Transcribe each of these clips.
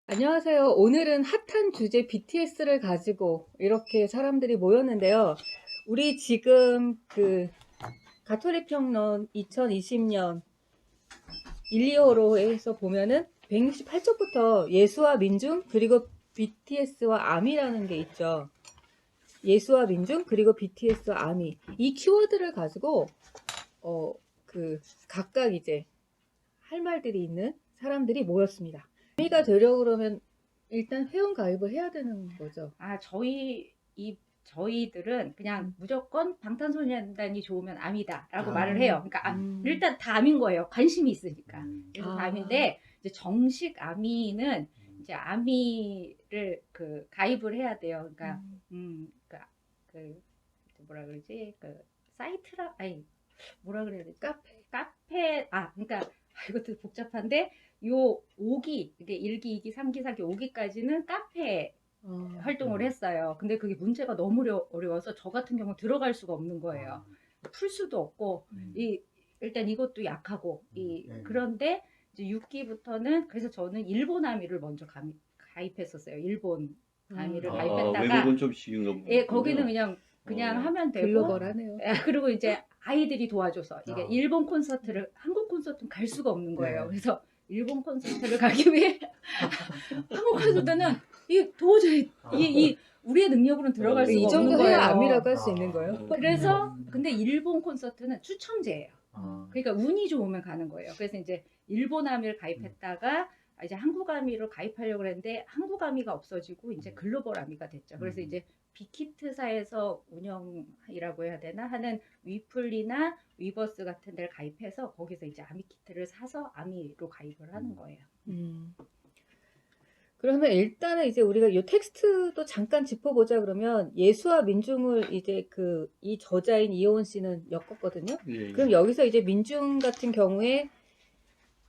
안녕하세요. 오늘은 핫한 주제 BTS를 가지고 이렇게 사람들이 모였는데요. 우리 지금 가톨릭 평론 2020년 1, 2호로에서 보면은 168쪽부터 예수와 민중 그리고 BTS와 아미라는 게 있죠. 예수와 민중 그리고 BTS와 아미, 이 키워드를 가지고 각각 이제 할 말들이 있는 사람들이 모였습니다. 아미가 되려고 그러면 일단 회원 가입을 해야 되는 거죠. 저희들은 그냥 무조건 방탄소년단이 좋으면 암이다라고 말을 아. 해요. 그러니까 음. 일단 다 암인 거예요. 관심이 있으니까. 그래서 다 아. 암인데 이제 정식 암이는 음. 이제 암이를 가입을 해야 돼요. 그러니까 그러니까 그 뭐라 그러지? 그 사이트라 아니 뭐라 그래야 되지? 카페 그러니까 이것도 복잡한데 요 5기 이게 1기, 2기, 3기, 4기, 5기까지는 카페 활동을 했어요. 근데 그게 문제가 너무 어려워서 저 같은 경우 들어갈 수가 없는 거예요. 풀 수도 없고 일단 이것도 약하고 그런데 이제 6기부터는 그래서 저는 일본 아미를 먼저 가입했었어요. 일본 아미를 가입했다가 외국은 좀 쉬운가 보군요. 거기는 그냥 하면 되고 글로벌하네요. 그리고 이제 아이들이 도와줘서 이게 아. 일본 콘서트를 한국 콘서트는 갈 수가 없는 거예요. 네. 그래서 일본 콘서트를 가기 위해 한국 콘서트는 이 도저히 이 우리의 능력으로는 들어갈 수가 이 없는 정도 거예요. 해야 아미라고 할 수 있는 거예요. 그래서 근데 일본 콘서트는 추첨제예요. 아. 그러니까 운이 좋으면 가는 거예요. 그래서 이제 일본 아미를 가입했다가 이제 한국 아미로 가입하려고 했는데 한국 아미가 없어지고 이제 글로벌 아미가 됐죠. 그래서 이제 빅히트사에서 운영이라고 해야 되나 하는 위플리나 위버스 같은 데를 가입해서 거기서 이제 아미 키트를 사서 아미로 가입을 하는 거예요. 그러면 일단은 이제 우리가 이 텍스트도 잠깐 짚어보자. 그러면 예수와 민중을 이제 이 저자인 이호은 씨는 엮었거든요. 예, 예. 그럼 여기서 이제 민중 같은 경우에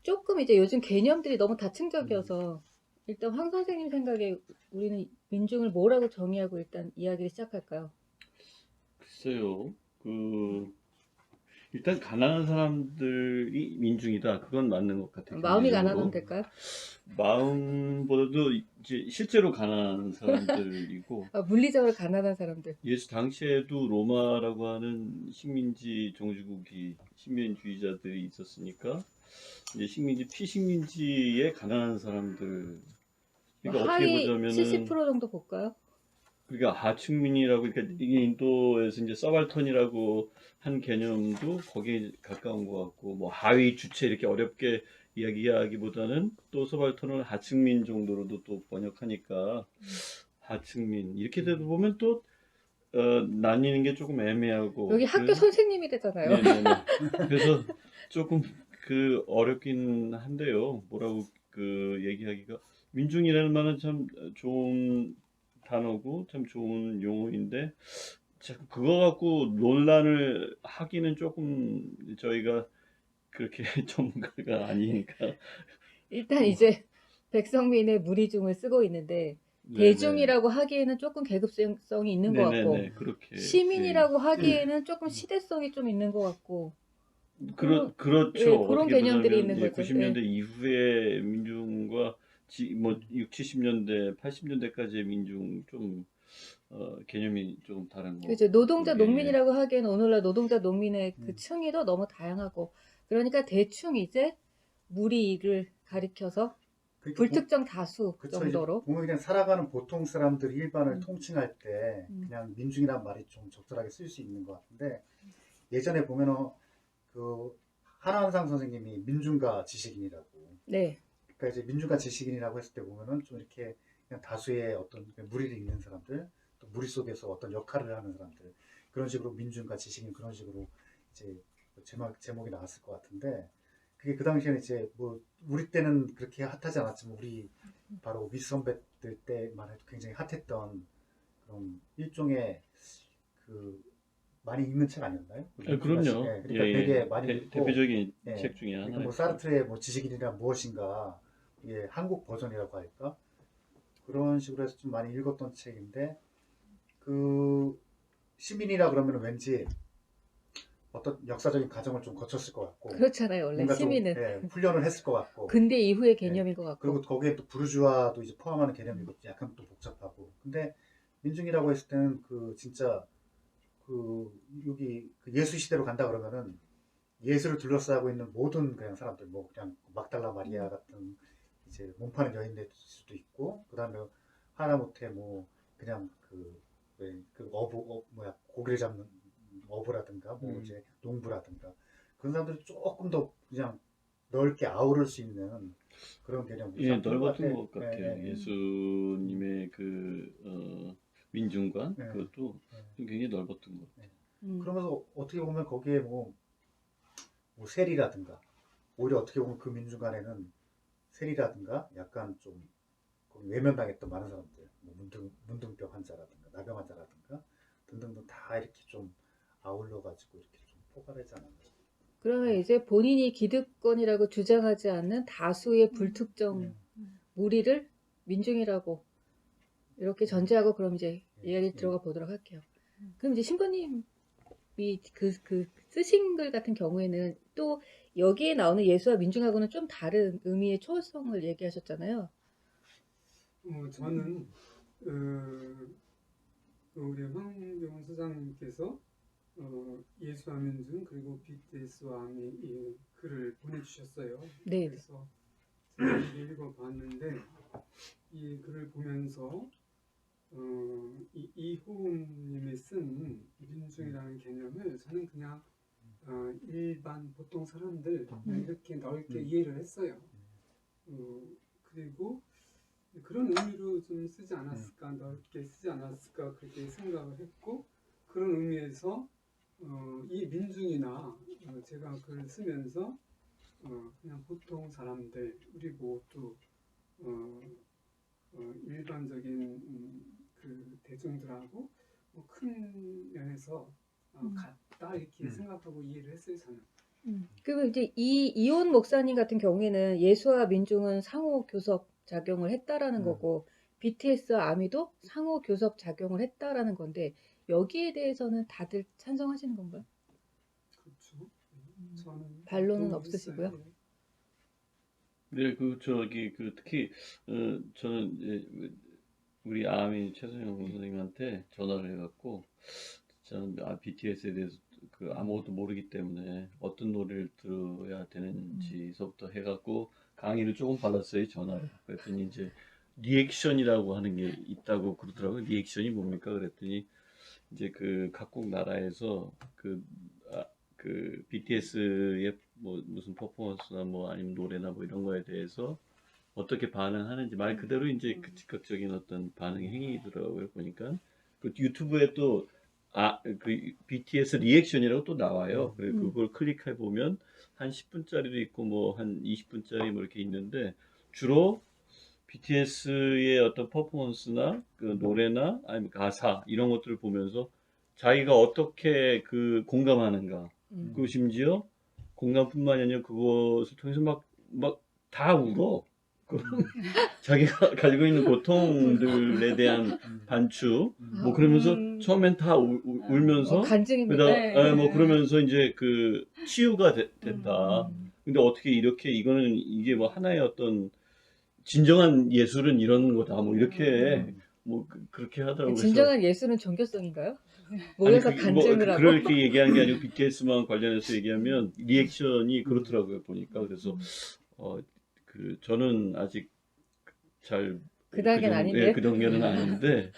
조금 이제 요즘 개념들이 너무 다층적이어서 일단 황 선생님 생각에 우리는 민중을 뭐라고 정의하고 일단 이야기를 시작할까요? 글쎄요. 일단 가난한 사람들이 민중이다. 그건 맞는 것 같아요. 마음이 경제적으로. 가난하면 될까요? 마음보다도 이제 실제로 가난한 사람들이고 물리적으로 가난한 사람들. 예수 당시에도 로마라고 하는 식민지 종주국이 식민주의자들이 있었으니까 이제 피식민지의 가난한 사람들. 그러니까 어떻게 하위 보자면은 70% 정도 볼까요? 그러니까 하층민이라고 그러니까 이게 인도에서 이제 서발턴이라고 한 개념도 거기에 가까운 것 같고 뭐 하위 주체 이렇게 어렵게 이야기하기보다는 또 서발턴을 하층민 정도로도 또 번역하니까 하층민 이렇게 되다 보면 또 나뉘는 게 조금 애매하고 여기 학교 그래서 선생님이 되잖아요. 네네네. 그래서 조금 어렵긴 한데요. 뭐라고 얘기하기가 민중이라는 말은 참 좋은 단어고 참 좋은 용어인데 자꾸 그거 갖고 논란을 하기는 조금 저희가 그렇게 전문가가 아니니까. 일단 이제 백성민의 무리중을 쓰고 있는데 대중이라고 하기에는 조금 계급성이 있는 것 같고 네네네 그렇게 시민이라고 하기에는 조금 시대성이 좀 있는 것 같고 그렇죠. 예, 그런 어떻게 개념들이 보자면 있는 거죠. 90년대 이후의 민중과 뭐 6, 70년대, 80년대까지의 민중 좀 개념이 조금 다른 거. 그렇죠. 노동자 예, 농민이라고 하기에는 오늘날 노동자 농민의 그 음. 층위도 너무 다양하고 그러니까 대충 이제 무리를 가리켜서 그러니까 불특정 다수 그쵸, 정도로 보면 그냥 살아가는 보통 사람들 일반을 통칭할 때 그냥 민중이란 말이 좀 적절하게 쓸 수 있는 것 같은데 예전에 보면은 그 하나은상 선생님이 민중과 지식인이라고 네. 그러니까 이제 민중과 지식인이라고 했을 때 보면은 좀 이렇게 그냥 다수의 어떤 무리를 잇는 사람들 또 무리 속에서 어떤 역할을 하는 사람들 그런 식으로 민중과 지식인 그런 식으로 이제 제목이 나왔을 것 같은데 그게 그 당시에는 이제 뭐 우리 때는 그렇게 핫하지 않았지만 우리 바로 미스 선배들 때만 해도 굉장히 핫했던 그런 일종의 그 많이 읽는 책 아니었나요? 그럼요. 네, 그러니까 되게 많이 읽고 대표적인 네, 책 중에 그러니까 하나. 뭐 사르트르의 뭐 지식인이란 무엇인가 예, 한국 버전이라고 할까 그런 식으로 해서 좀 많이 읽었던 책인데 그 시민이라 그러면 왠지 어떤 역사적인 과정을 좀 거쳤을 것 같고 그렇잖아요. 원래 뭔가 좀 시민은. 훈련을 했을 것 같고 근대 이후의 개념인 것 같고. 그리고 거기에 또 부르주아도 이제 포함하는 개념이고 약간 또 복잡하고 근데 민중이라고 했을 때는 그 진짜 그 여기 그 예수 시대로 간다 그러면은 예수를 둘러싸고 있는 모든 그냥 사람들 뭐 그냥 막달라 마리아 같은 이제 몸파는 여인일 수도 있고 그다음에 하다못해 뭐 그냥 그 뭐야 고기를 잡는 어부라든가 뭐 이제 농부라든가 그런 사람들이 조금 더 그냥 넓게 아우를 수 있는 그런 개념이 예, 참 좋은 것 넓었던 같아. 것 같아요. 예, 예. 예수님의 민중관 예. 그것도 예. 굉장히 넓었던 것 같아요. 그러면서 어떻게 보면 거기에 뭐 세리라든가 오히려 어떻게 보면 그 민중 간에는 세리라든가 약간 좀 거기 외면당했던 많은 사람들 뭐 문둥병 환자라든가 나병 환자라든가 등등등 다 이렇게 좀 아울러 가지고 이렇게 좀 포괄하지 않았나. 그러면 이제 본인이 기득권이라고 주장하지 않는 다수의 불특정 무리를 민중이라고 이렇게 전제하고 그럼 이제 이야기 들어가 보도록 할게요. 그럼 이제 신부님이 그 쓰신 글 같은 경우에는 또 여기에 나오는 예수와 민중하고는 좀 다른 의미의 초월성을 얘기하셨잖아요. 저는 우리 황병훈 소장님께서 예수와 민중 그리고 BTS와 아미 이 글을 보내주셨어요. 네. 그래서 제가 읽어봤는데 이 글을 보면서 이 이호님이 쓴 민중이라는 개념을 저는 그냥 일반 보통 사람들 그냥 이렇게 넓게 이해를 했어요. 그리고 그런 의미로 좀 쓰지 않았을까, 넓게 쓰지 않았을까 그렇게 생각을 했고 그런 의미에서 이 민중이나 제가 글을 쓰면서 그냥 보통 사람들 우리 모두 일반적인 그 대중들하고 큰 면에서 같다 이렇게 생각하고 이해를 했어요 저는. 그리고 이제 이온 목사님 같은 경우에는 예수와 민중은 상호 교섭 작용을 했다라는 거고 BTS와 아미도 상호 교섭 작용을 했다라는 건데 여기에 대해서는 다들 찬성하시는 건가요? 그렇죠. 저는 반론은 동의했어요. 없으시고요? 네, 특히 저는 이제 우리 아미 최선영 선생님한테 전화를 해갖고 저는 BTS에 대해서 아무것도 모르기 때문에 어떤 노래를 들어야 되는지서부터 해갖고 강의를 조금 받았어요, 전화를. 그랬더니 이제 리액션이라고 하는 게 있다고 그러더라고요. 리액션이 뭡니까? 그랬더니 이제 그 각국 나라에서 그 BTS의 뭐 무슨 퍼포먼스나 뭐 아니면 노래나 뭐 이런 거에 대해서 어떻게 반응하는지 말 그대로 이제 그 즉각적인 어떤 반응 행위더라고요. 보니까 그 유튜브에 또 그 BTS 리액션이라고 또 나와요. 그래서 그걸 클릭해 보면 한 10분짜리도 있고 뭐 한 20분짜리 뭐 이렇게 있는데 주로 BTS의 어떤 퍼포먼스나 그 노래나 아니면 가사 이런 것들을 보면서 자기가 어떻게 그 공감하는가. 그리고 심지어 공감뿐만이 아니라 그것을 통해서 막 다 울어. 자기가 가지고 있는 고통들에 대한 반추, 뭐 그러면서 처음엔 다 울면서, 간증입니다. 뭐 그러면서 이제 그 치유가 됐다. 근데 어떻게 이렇게 이거는 이게 뭐 하나의 어떤 진정한 예술은 이런 거다. 뭐 이렇게 뭐 그렇게 하더라고요. 진정한 예술은 종교성인가요? 모여서 간증을 하고. 그렇게 얘기한 게 아니고 BTS만 관련해서 얘기하면 리액션이 그렇더라고요. 보니까 그래서 저는 아직 잘 그 단계는 아닌데. 그 단계는 아닌데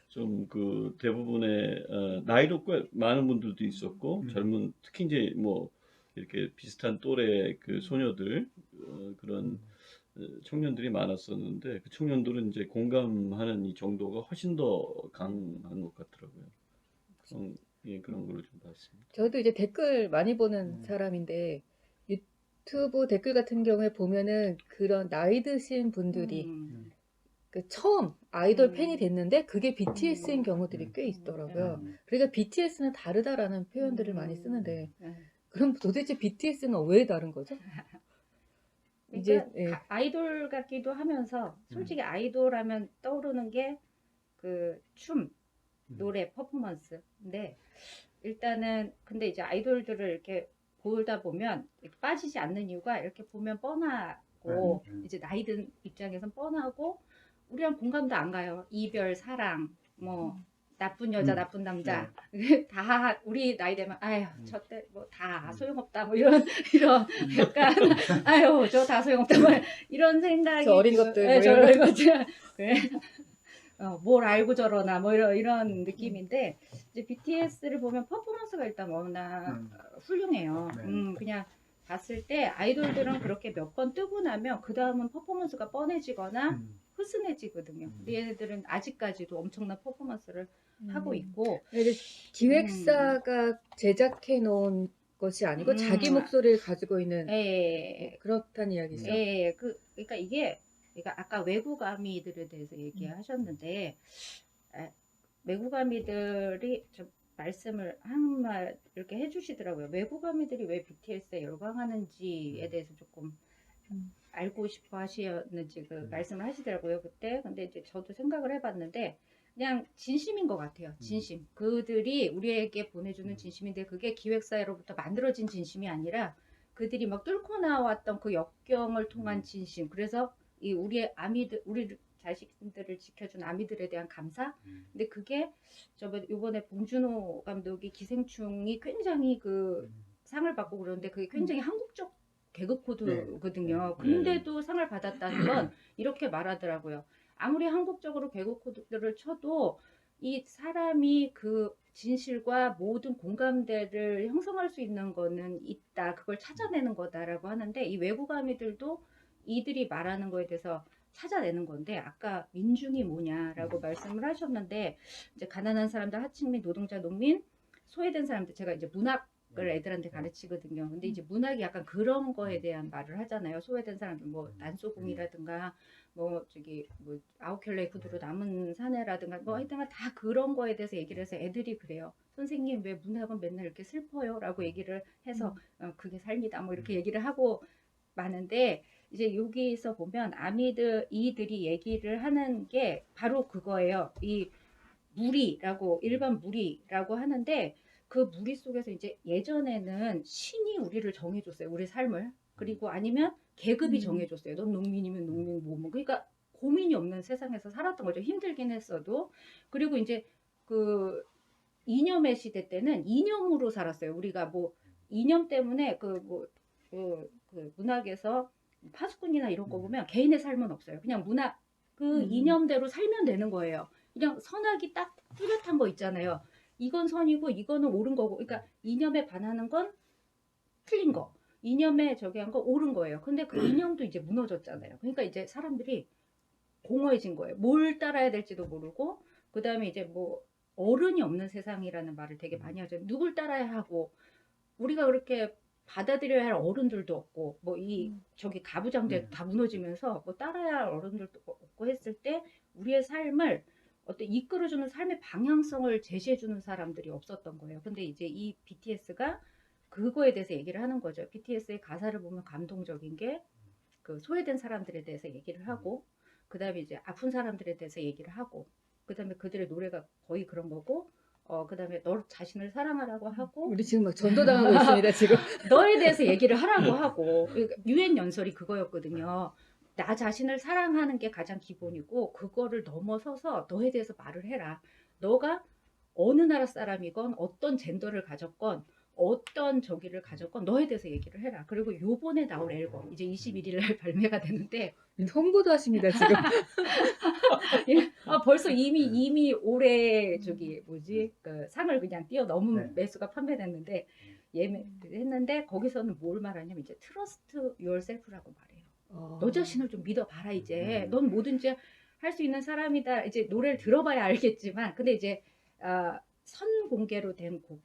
좀 그 대부분의 나이도 꽤 많은 분들도 있었고 젊은 특히 이제 뭐 이렇게 비슷한 또래 그 소녀들 그런 청년들이 많았었는데 그 청년들은 이제 공감하는 이 정도가 훨씬 더 강한 것 같더라고요. 그런 걸로 좀 봤습니다. 저도 이제 댓글 많이 보는 사람인데 유튜브 댓글 같은 경우에 보면은 그런 나이 드신 분들이 그 처음 아이돌 팬이 됐는데 그게 BTS인 경우들이 꽤 있더라고요. 그러니까 BTS는 다르다라는 표현들을 많이 쓰는데 그럼 도대체 BTS는 왜 다른 거죠? 이제 아이돌 같기도 하면서 솔직히 아이돌 하면 떠오르는 게 그 춤, 노래, 퍼포먼스. 근데 일단은 근데 이제 아이돌들을 이렇게 보다 보면 이렇게 빠지지 않는 이유가 이렇게 보면 뻔하고 이제 나이 든 입장에선 뻔하고 우리랑 공감도 안 가요. 이별, 사랑, 뭐 나쁜 여자, 나쁜 남자 다 우리 나이 되면 아유 저때 뭐 다 소용없다 뭐 이런 약간 아유 저 다 소용없다 뭐 이런 생각이 저 어린 들고, 것들 예, 뭐 저 이런 어린 것들 그래. 뭘 알고 저러나 뭐 이런 느낌인데 이제 BTS를 보면 퍼포먼스가 일단 워낙 훌륭해요. 네. 그냥 봤을 때 아이돌들은 그렇게 몇 번 뜨고 나면 그 다음은 퍼포먼스가 뻔해지거나 흐스해지거든요. 근데 얘네들은 아직까지도 엄청난 퍼포먼스를 하고 있고 이게 기획사가 제작해 놓은 것이 아니고 자기 목소리를 가지고 있는 예, 그렇다는 이야기죠. 예, 그러니까 이게 그러니까 아까 외국 아미들에 대해서 얘기하셨는데 외국 아미들이 좀 말씀을 한말 이렇게 해주시더라고요. 외국 아미들이 왜 BTS에 열광하는지에 대해서 조금 알고 싶어 하시는지 그 말씀을 하시더라고요 그때. 근데 이제 저도 생각을 해봤는데 그냥 진심인 것 같아요. 진심. 그들이 우리에게 보내주는 진심인데 그게 기획사로부터 만들어진 진심이 아니라 그들이 막 뚫고 나왔던 그 역경을 통한 진심. 그래서 이 우리의 아미들, 우리 자식들을 지켜준 아미들에 대한 감사. 근데 그게 요번에 봉준호 감독이 기생충이 굉장히 그 상을 받고 그러는데 그게 굉장히 한국적 개그 코드거든요. 근데도 상을 받았다는 건 이렇게 말하더라고요. 아무리 한국적으로 개그 코드를 쳐도 이 사람이 그 진실과 모든 공감대를 형성할 수 있는 거는 있다. 그걸 찾아내는 거다라고 하는데 이 외국 아미들도 이들이 말하는 거에 대해서 찾아내는 건데 아까 민중이 뭐냐라고 말씀을 하셨는데 이제 가난한 사람들, 하층민, 노동자, 농민, 소외된 사람들 제가 이제 문학을 애들한테 가르치거든요. 근데 이제 문학이 약간 그런 거에 대한 말을 하잖아요. 소외된 사람들 뭐 난소궁이라든가 뭐 저기 뭐 아웃켈레이 구두로 남은 사내라든가 뭐 하여튼 다 그런 거에 대해서 얘기를 해서 애들이 그래요. 선생님 왜 문학은 맨날 이렇게 슬퍼요? 라고 얘기를 해서 그게 삶이다 뭐 이렇게 얘기를 하고 많은데 이제 여기서 보면 이들이 얘기를 하는 게 바로 그거예요. 이 무리라고 일반 무리라고 하는데 그 무리 속에서 이제 예전에는 신이 우리를 정해줬어요. 우리 삶을. 그리고 아니면 계급이 정해줬어요. 넌 농민이면 농민 뭐. 그러니까 고민이 없는 세상에서 살았던 거죠. 힘들긴 했어도. 그리고 이제 그 이념의 시대 때는 이념으로 살았어요. 우리가 뭐 이념 때문에 그 문학에서 파수꾼이나 이런 거 보면 개인의 삶은 없어요. 그냥 문학 그 이념대로 살면 되는 거예요. 그냥 선악이 딱 뚜렷한 거 있잖아요. 이건 선이고 이거는 옳은 거고. 그러니까 이념에 반하는 건 틀린 거. 이념에 저기 한 거 옳은 거예요. 근데 그 이념도 이제 무너졌잖아요. 그러니까 이제 사람들이 공허해진 거예요. 뭘 따라야 될지도 모르고 그다음에 이제 뭐 어른이 없는 세상이라는 말을 되게 많이 하죠. 누굴 따라야 하고 우리가 그렇게 받아들여야 할 어른들도 없고 뭐 저기 가부장제 다 무너지면서 뭐 따라야 할 어른들도 없고 했을 때 우리의 삶을 어떤 이끌어주는 삶의 방향성을 제시해주는 사람들이 없었던 거예요. 근데 이제 이 BTS가 그거에 대해서 얘기를 하는 거죠. BTS의 가사를 보면 감동적인 게 그 소외된 사람들에 대해서 얘기를 하고 그 다음에 이제 아픈 사람들에 대해서 얘기를 하고 그 다음에 그들의 노래가 거의 그런 거고 그 다음에 너 자신을 사랑하라고 하고 우리 지금 막 전도당하고 있습니다 지금. 너에 대해서 얘기를 하라고 하고 유엔 연설이 그거였거든요. 나 자신을 사랑하는 게 가장 기본이고 그거를 넘어서서 너에 대해서 말을 해라. 너가 어느 나라 사람이건 어떤 젠더를 가졌건 어떤 저기를 가졌건 너에 대해서 얘기를 해라. 그리고 요번에 나올 앨범 이제 21일 날 발매가 되는데 홍보도 하십니다 지금. 벌써 이미 올해 저기 뭐지 그 상을 그냥 뛰어넘은 매수가 판매됐는데 예매했는데 거기서는 뭘 말하냐면 이제 트러스트 유얼셀프라고 말해요. 너 자신을 좀 믿어봐라 이제. 넌 뭐든지 할 수 있는 사람이다. 이제 노래를 들어봐야 알겠지만 근데 이제 선공개로 된 곡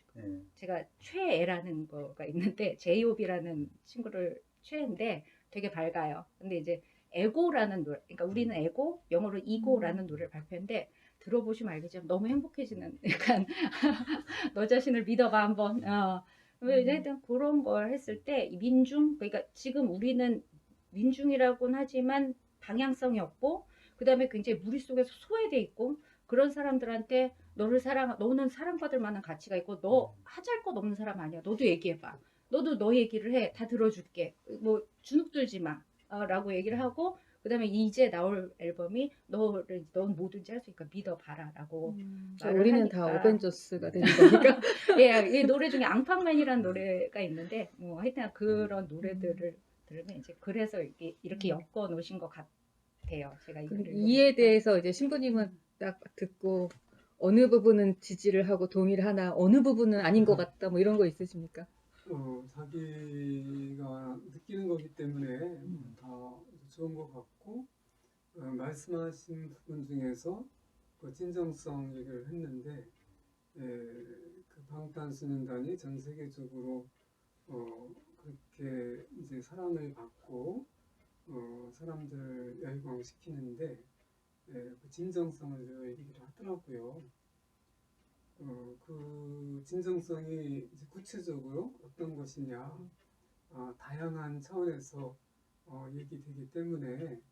제가 최애라는 거가 있는데 제이홉이라는 친구를 최애인데 되게 밝아요. 근데 이제 에고라는 노래, 그러니까 우리는 에고, 영어로 이고라는 노래를 발표했는데 들어보시면 알겠지만 너무 행복해지는 약간 너 자신을 믿어봐 한번. 하여튼 그런 걸 했을 때 민중, 그러니까 지금 우리는 민중이라고는 하지만 방향성이 없고 그 다음에 굉장히 무리 속에서 소외돼 있고 그런 사람들한테 너는 사랑받을 만한 가치가 있고 너 하잘 것 없는 사람 아니야. 너도 얘기해봐. 너도 너 얘기를 해. 다 들어줄게. 뭐 주눅 들지 마. 라고 얘기를 하고 그다음에 이제 나올 앨범이 넌 뭐든지 할 수 있으니까 믿어봐라라고 말을 우리는 다 하니까. 어벤져스가 되는 거니까. 예, 이 노래 중에 앙팡맨이라는 노래가 있는데 뭐 하여튼 그런 노래들을 들으면 이제 그래서 이렇게 엮어 놓으신 것 같아요. 제가 이 그럼 글을 이에 읽어보니까. 대해서 이제 신부님은 딱 듣고 어느 부분은 지지를 하고 동의를 하나, 어느 부분은 아닌 것 같다, 뭐 이런 거 있으십니까? 자기가 느끼는 거기 때문에 다 좋은 것 같고 말씀하신 부분 중에서 그 진정성 얘기를 했는데 그 방탄소년단이 전 세계적으로 그렇게 이제 사랑을 받고 사람들을 열광시키는데 그 진정성을 늘 얘기를 하더라고요. 그 진정성이 이제 구체적으로 어떤 것이냐 다양한 차원에서 얘기되기 때문에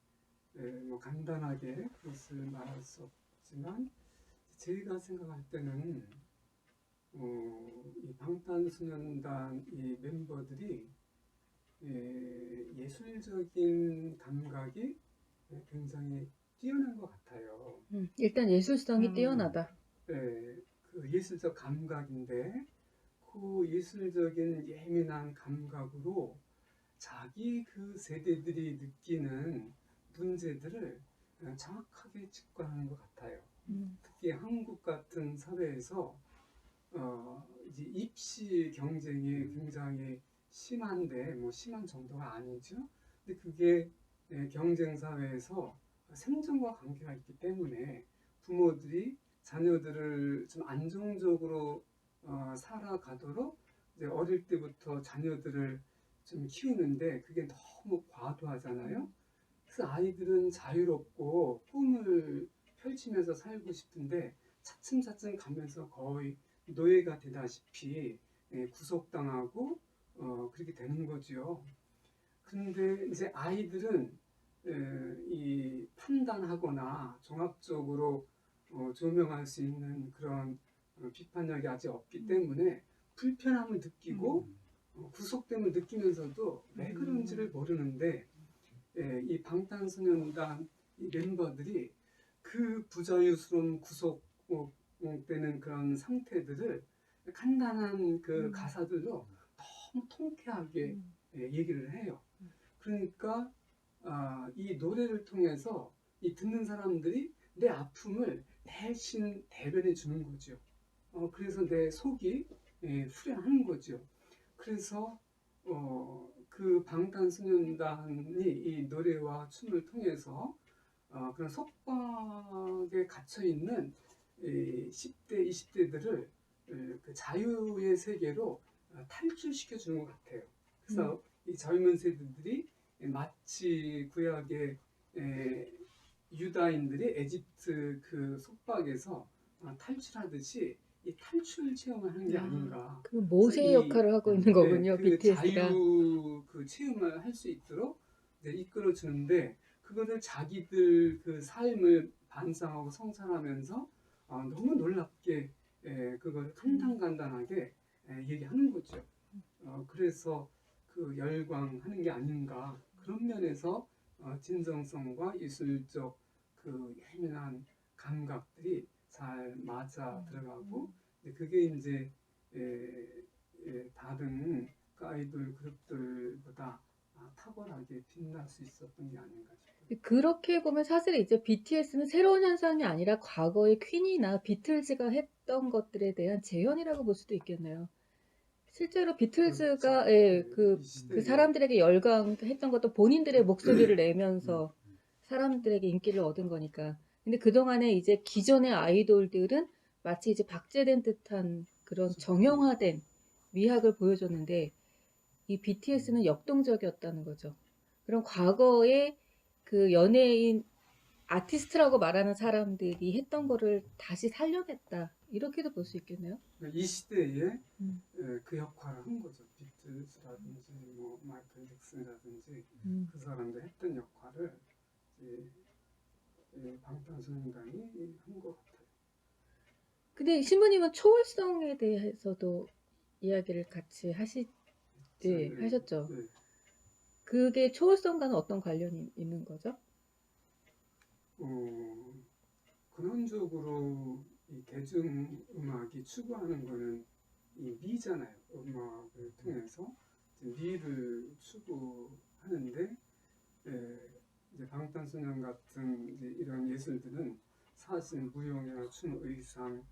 뭐 간단하게 그것을 말할 수 없지만 제가 생각할 때는 이 방탄소년단 이 멤버들이 예술적인 감각이 굉장히 뛰어난 것 같아요. 일단 예술성이 뛰어나다. 그 예술적 감각인데 그 예술적인 예민한 감각으로 자기 그 세대들이 느끼는 문제들을 정확하게 직관하는 것 같아요. 특히 한국 같은 사회에서 이제 입시 경쟁이 굉장히 심한데 뭐 심한 정도가 아니죠. 근데 그게 경쟁 사회에서 생존과 관계가 있기 때문에 부모들이 자녀들을 좀 안정적으로 살아가도록 이제 어릴 때부터 자녀들을 좀 키우는데 그게 너무 과도하잖아요. 그래서 아이들은 자유롭고 꿈을 펼치면서 살고 싶은데 차츰차츰 가면서 거의 노예가 되다시피 구속당하고 그렇게 되는 거죠. 근데 이제 아이들은 이 판단하거나 종합적으로 조명할 수 있는 그런 비판력이 아직 없기 때문에 불편함을 느끼고 구속됨을 느끼면서도 왜 그런지를 모르는데 이 방탄소년단 이 멤버들이 그 부자유스러운 구속되는 그런 상태들을 간단한 그 가사들로 너무 통쾌하게 얘기를 해요. 그러니까 이 노래를 통해서 이 듣는 사람들이 내 아픔을 대신 대변해 주는 거죠. 그래서 내 속이 후련하는 거죠. 그래서 그 방탄소년단이 이 노래와 춤을 통해서 그런 속박에 갇혀 있는 10대, 20대들을 그 자유의 세계로 탈출시켜 주는 것 같아요. 그래서 이 젊은 세대들이 마치 구약의 유다인들이 에집트 그 속박에서 탈출하듯이 이 탈출 체험을 하는 게 아닌가. 그 모세의 역할을 하고 있는 거군요. 그 BTS가. 자유 그 체험을 할 수 있도록 이끌어 주는데 그거를 자기들 그 삶을 반성하고 성찰하면서 너무 놀랍게 그걸 간단간단하게 얘기하는 거죠. 그래서 그 열광하는 게 아닌가 그런 면에서 진정성과 예술적 그 예민한 감각들이 잘 맞아 들어가고 그게 이제 다른 그 아이돌 그룹들보다 탁월하게 빛날 수 있었던 게 아닌가 싶어요. 그렇게 보면 사실 이제 BTS는 새로운 현상이 아니라 과거의 퀸이나 비틀즈가 했던 것들에 대한 재현이라고 볼 수도 있겠네요. 실제로 비틀즈가 그 사람들에게 열광했던 것도 본인들의 목소리를 내면서 사람들에게 인기를 얻은 거니까. 근데 그동안에 이제 기존의 아이돌들은 마치 이제 박제된 듯한 그런 정형화된 미학을 보여줬는데 이 BTS는 역동적이었다는 거죠. 그럼 과거에 그 연예인 아티스트라고 말하는 사람들이 했던 거를 다시 살려냈다. 이렇게도 볼 수 있겠네요. 이 시대에 그 역할을 한 거죠. 비틀즈라든지 뭐 마이클 잭슨이라든지 그 사람들 했던 역할을 방탄소년단이 한 것 같아요. 근데 신부님은 초월성에 대해서도 이야기를 같이 하셨죠. 네. 그게 초월성과는 어떤 관련이 있는 거죠? 근원적으로 이 대중음악이 추구하는 거는 이 미잖아요. 음악을 통해서 미를 추구하는데, 이제 방탄소년 같은 이제 이런 예술들은 사실 무용이나 춤, 의상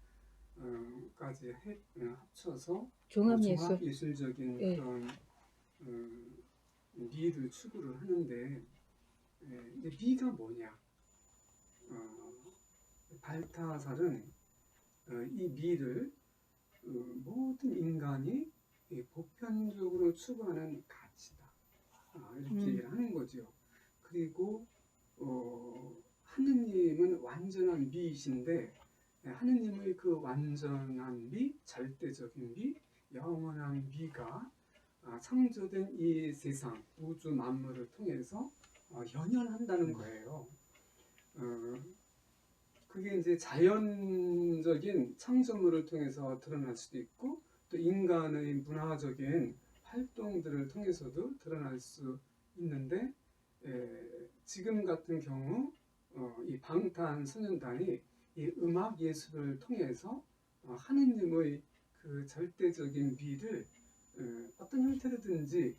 까지 합쳐서 종합예술. 종합예술적인 네. 그런 미를 추구를 하는데, 이제 미가 뭐냐? 발타살은 이 미를 모든 인간이 보편적으로 추구하는 가치다. 이렇게 얘기를 하는 거죠. 그리고 하느님은 완전한 미이신데, 하느님의 그 완전한 미, 절대적인 미, 영원한 미가 창조된 이 세상, 우주 만물을 통해서 연연한다는 거예요. 그게 이제 자연적인 창조물을 통해서 드러날 수도 있고, 또 인간의 문화적인 활동들을 통해서도 드러날 수 있는데, 지금 같은 경우 이 방탄소년단이 이 음악 예술을 통해서 하느님의 그 절대적인 미를 어떤 형태로든지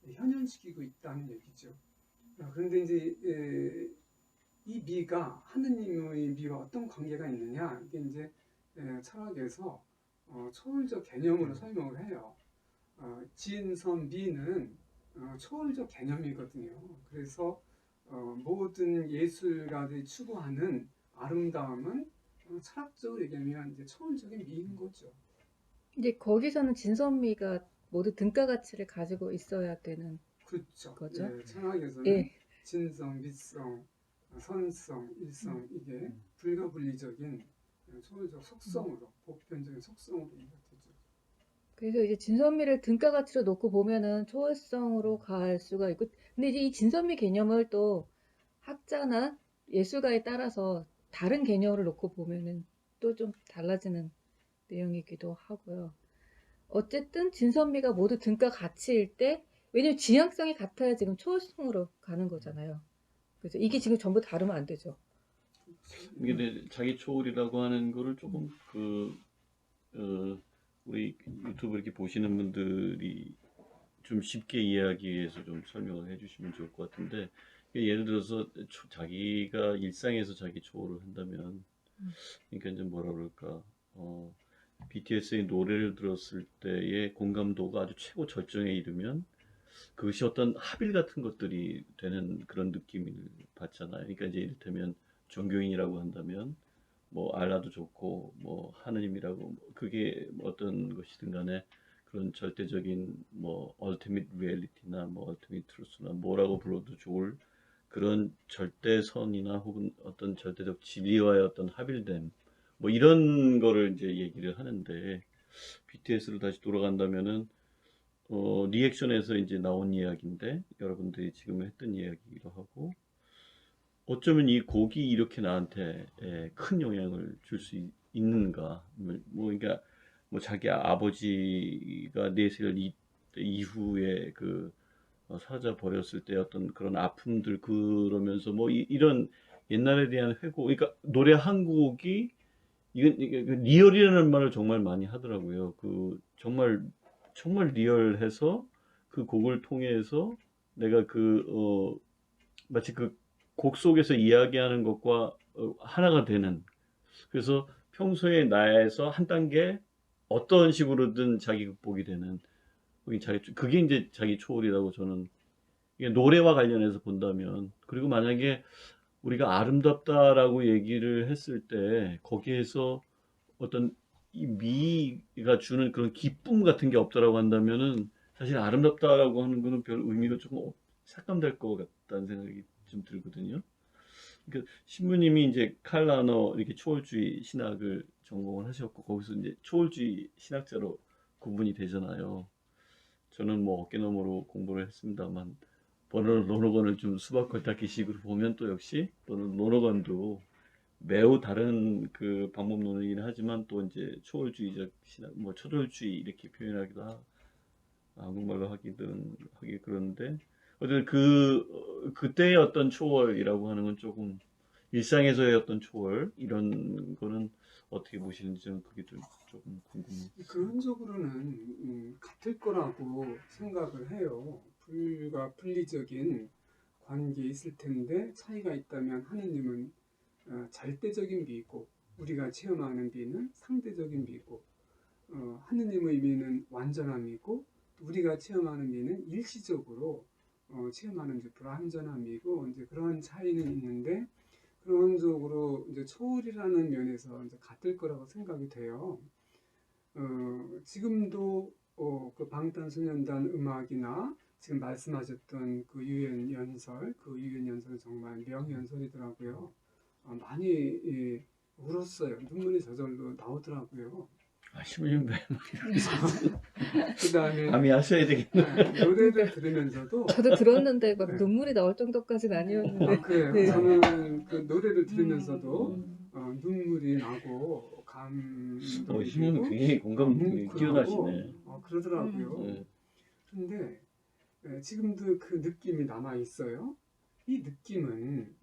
현현시키고 있다는 얘기죠. 그런데 이제 이 미가 하느님의 미와 어떤 관계가 있느냐, 이게 이제 철학에서 초월적 개념으로 설명을 해요. 진선 미는 초월적 개념이거든요. 그래서 모든 예술가들이 추구하는 아름다움은 철학적으로 얘기하면 이제 초월적인 미인 거죠. 이제 거기서는 진선미가 모두 등가 가치를 가지고 있어야 되는 그렇죠. 거죠? 철학에서는 예. 진성, 미성, 선성, 일성, 이게 불가분리적인 초월적 속성으로, 보편적인 속성으로 이해가 되죠. 그래서 이제 진선미를 등가 가치로 놓고 보면은 초월성으로 갈 수가 있고, 근데 이제 이 진선미 개념을 또 학자나 예술가에 따라서 다른 개념으로 놓고 보면은 또 좀 달라지는 내용이기도 하고요. 어쨌든 진선미가 모두 등가 가치일 때, 왜냐면 지향성이 같아야 지금 초월성으로 가는 거잖아요. 그래서 이게 지금 전부 다르면 안 되죠. 이게 내 자기 초월이라고 하는 거를 조금 우리 유튜브 이렇게 보시는 분들이 좀 쉽게 이해하기 위해서 좀 설명을 해주시면 좋을 것 같은데, 예를 들어서 자기가 일상에서 자기 초월을 한다면, 그러니까 이제 뭐라 그럴까, BTS의 노래를 들었을 때의 공감도가 아주 최고 절정에 이르면 그것이 어떤 합일 같은 것들이 되는 그런 느낌을 받잖아요. 그러니까 이제 이를테면 종교인이라고 한다면 뭐 알라도 좋고 뭐 하느님이라고 그게 어떤 것이든 간에 그런 절대적인 뭐 ultimate reality나 뭐 ultimate truth나 뭐라고 불러도 좋을 그런 절대선이나 혹은 어떤 절대적 진리와의 어떤 합일됨 뭐 이런 거를 이제 얘기를 하는데, BTS로 다시 돌아간다면은 리액션에서 이제 나온 이야기인데 여러분들이 지금 했던 이야기기도 하고, 어쩌면 이 곡이 이렇게 나한테 큰 영향을 줄 수 있는가, 뭐 그러니까 뭐 자기 아버지가 내세를 이후에 그 사라져 버렸을 때 어떤 그런 아픔들 그러면서 뭐 이런 옛날에 대한 회고, 그러니까 노래 한 곡이 이게 리얼이라는 말을 정말 많이 하더라고요. 그 정말 리얼해서 그 곡을 통해서 내가 마치 그 곡 속에서 이야기하는 것과 하나가 되는, 그래서 평소에 나에서 한 단계 어떤 식으로든 자기 극복이 되는, 그게 이제 자기 초월이라고 저는, 이게 노래와 관련해서 본다면, 그리고 만약에 우리가 아름답다라고 얘기를 했을 때 거기에서 어떤 이 미가 주는 그런 기쁨 같은 게 없다라고 한다면은 사실 아름답다라고 하는 거는 별 의미가 조금 삭감될 것 같다는 생각이 좀 들거든요. 그러니까 신부님이 이제 칼라너 이렇게 초월주의 신학을 전공을 하셨고 거기서 이제 초월주의 신학자로 구분이 되잖아요. 저는 뭐 어깨너머로 공부를 했습니다만 버널 노너건을 좀 수박 겉핥기식으로 보면 또 역시 버널 노너건도 매우 다른 그 방법론이긴 하지만 또 이제 초월주의적 신학, 뭐 초월주의 이렇게 표현하기도 한국말로 하기 그런데 어쨌든 그때의 어떤 초월이라고 하는 건 조금 일상에서의 어떤 초월 이런 거는 어떻게 보시는지 좀 그게 좀 조금 궁금해요. 근원적으로는 같을 거라고 생각을 해요. 분리적인 관계에 있을 텐데 차이가 있다면 하느님은 절대적인 미고 우리가 체험하는 미는 상대적인 미고 하느님의 미는 완전함이고 우리가 체험하는 미는 일시적으로 체험하는 이제 불완전한 미고 이제 그런 차이는 있는데 근원적으로 이제 초월이라는 면에서 이제 같을 거라고 생각이 돼요. 지금도 그 방탄소년단 음악이나 지금 말씀하셨던 그 유엔연설은 정말 명연설이더라고요. 많이 울었어요. 눈물이 저절로 나오더라고요. 아, 10년 그 다음에 감히 하셔야 되겠네. 노래를 들으면서도 저도 들었는데 막 네. 눈물이 나올 정도까지는 아니었는데. 그래요. 네. 저는 그 노래를 들으면서도 음. 눈물이 나고 감동이 힘은 되고 굉장히 공감 뭉클하고 뛰어나시네. 그러더라고요. 네. 근데 지금도 그 느낌이 남아 있어요. 이 느낌은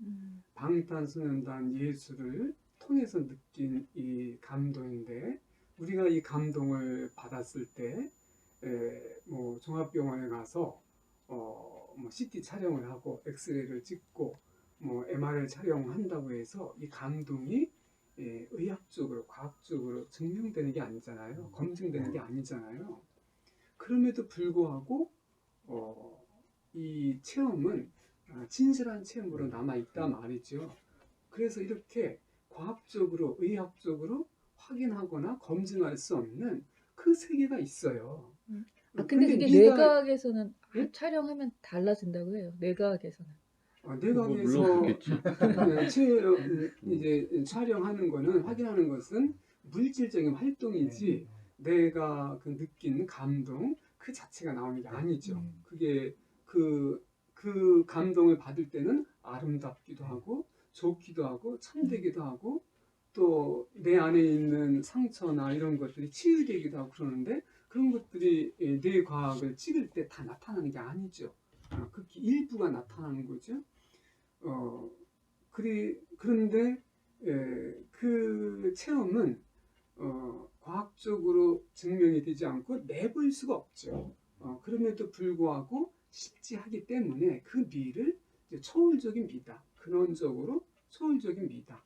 방탄소년단 예술을 통해서 느낀 이 감동인데 우리가 이 감동을 받았을 때 뭐 종합병원에 가서 뭐 CT 촬영을 하고 엑스레이를 찍고 뭐 MRI 촬영한다고 해서 이 감동이 의학적으로 과학적으로 증명되는 게 아니잖아요. 검증되는 게 아니잖아요. 그럼에도 불구하고 이 체험은 진실한 체험으로 남아 있다 말이죠. 그래서 이렇게 과학적으로 의학적으로 확인하거나 검증할 수 없는 그 세계가 있어요. 아 근데 그게 네가- 뇌과학에서는 응? 촬영하면 달라진다고 해요. 뇌과학에서는. 내각에서 물론 그렇겠지. 이제 촬영하는 거는 확인하는 것은 물질적인 활동이지 내가 그 느낀 감동 그 자체가 나오는 게 아니죠. 그게 그 감동을 받을 때는 아름답기도 하고 좋기도 하고 참되기도 하고 또 내 안에 있는 상처나 이런 것들이 치유되기도 하고 그러는데 그런 것들이 뇌 과학을 찍을 때 다 나타나는 게 아니죠. 극히 일부가 나타나는 거죠. 그런데 그 체험은 과학적으로 증명이 되지 않고 내볼 수가 없죠. 그럼에도 불구하고 실지하기 때문에 그 미를 이제 초월적인 미다. 근원적으로 초월적인 미다.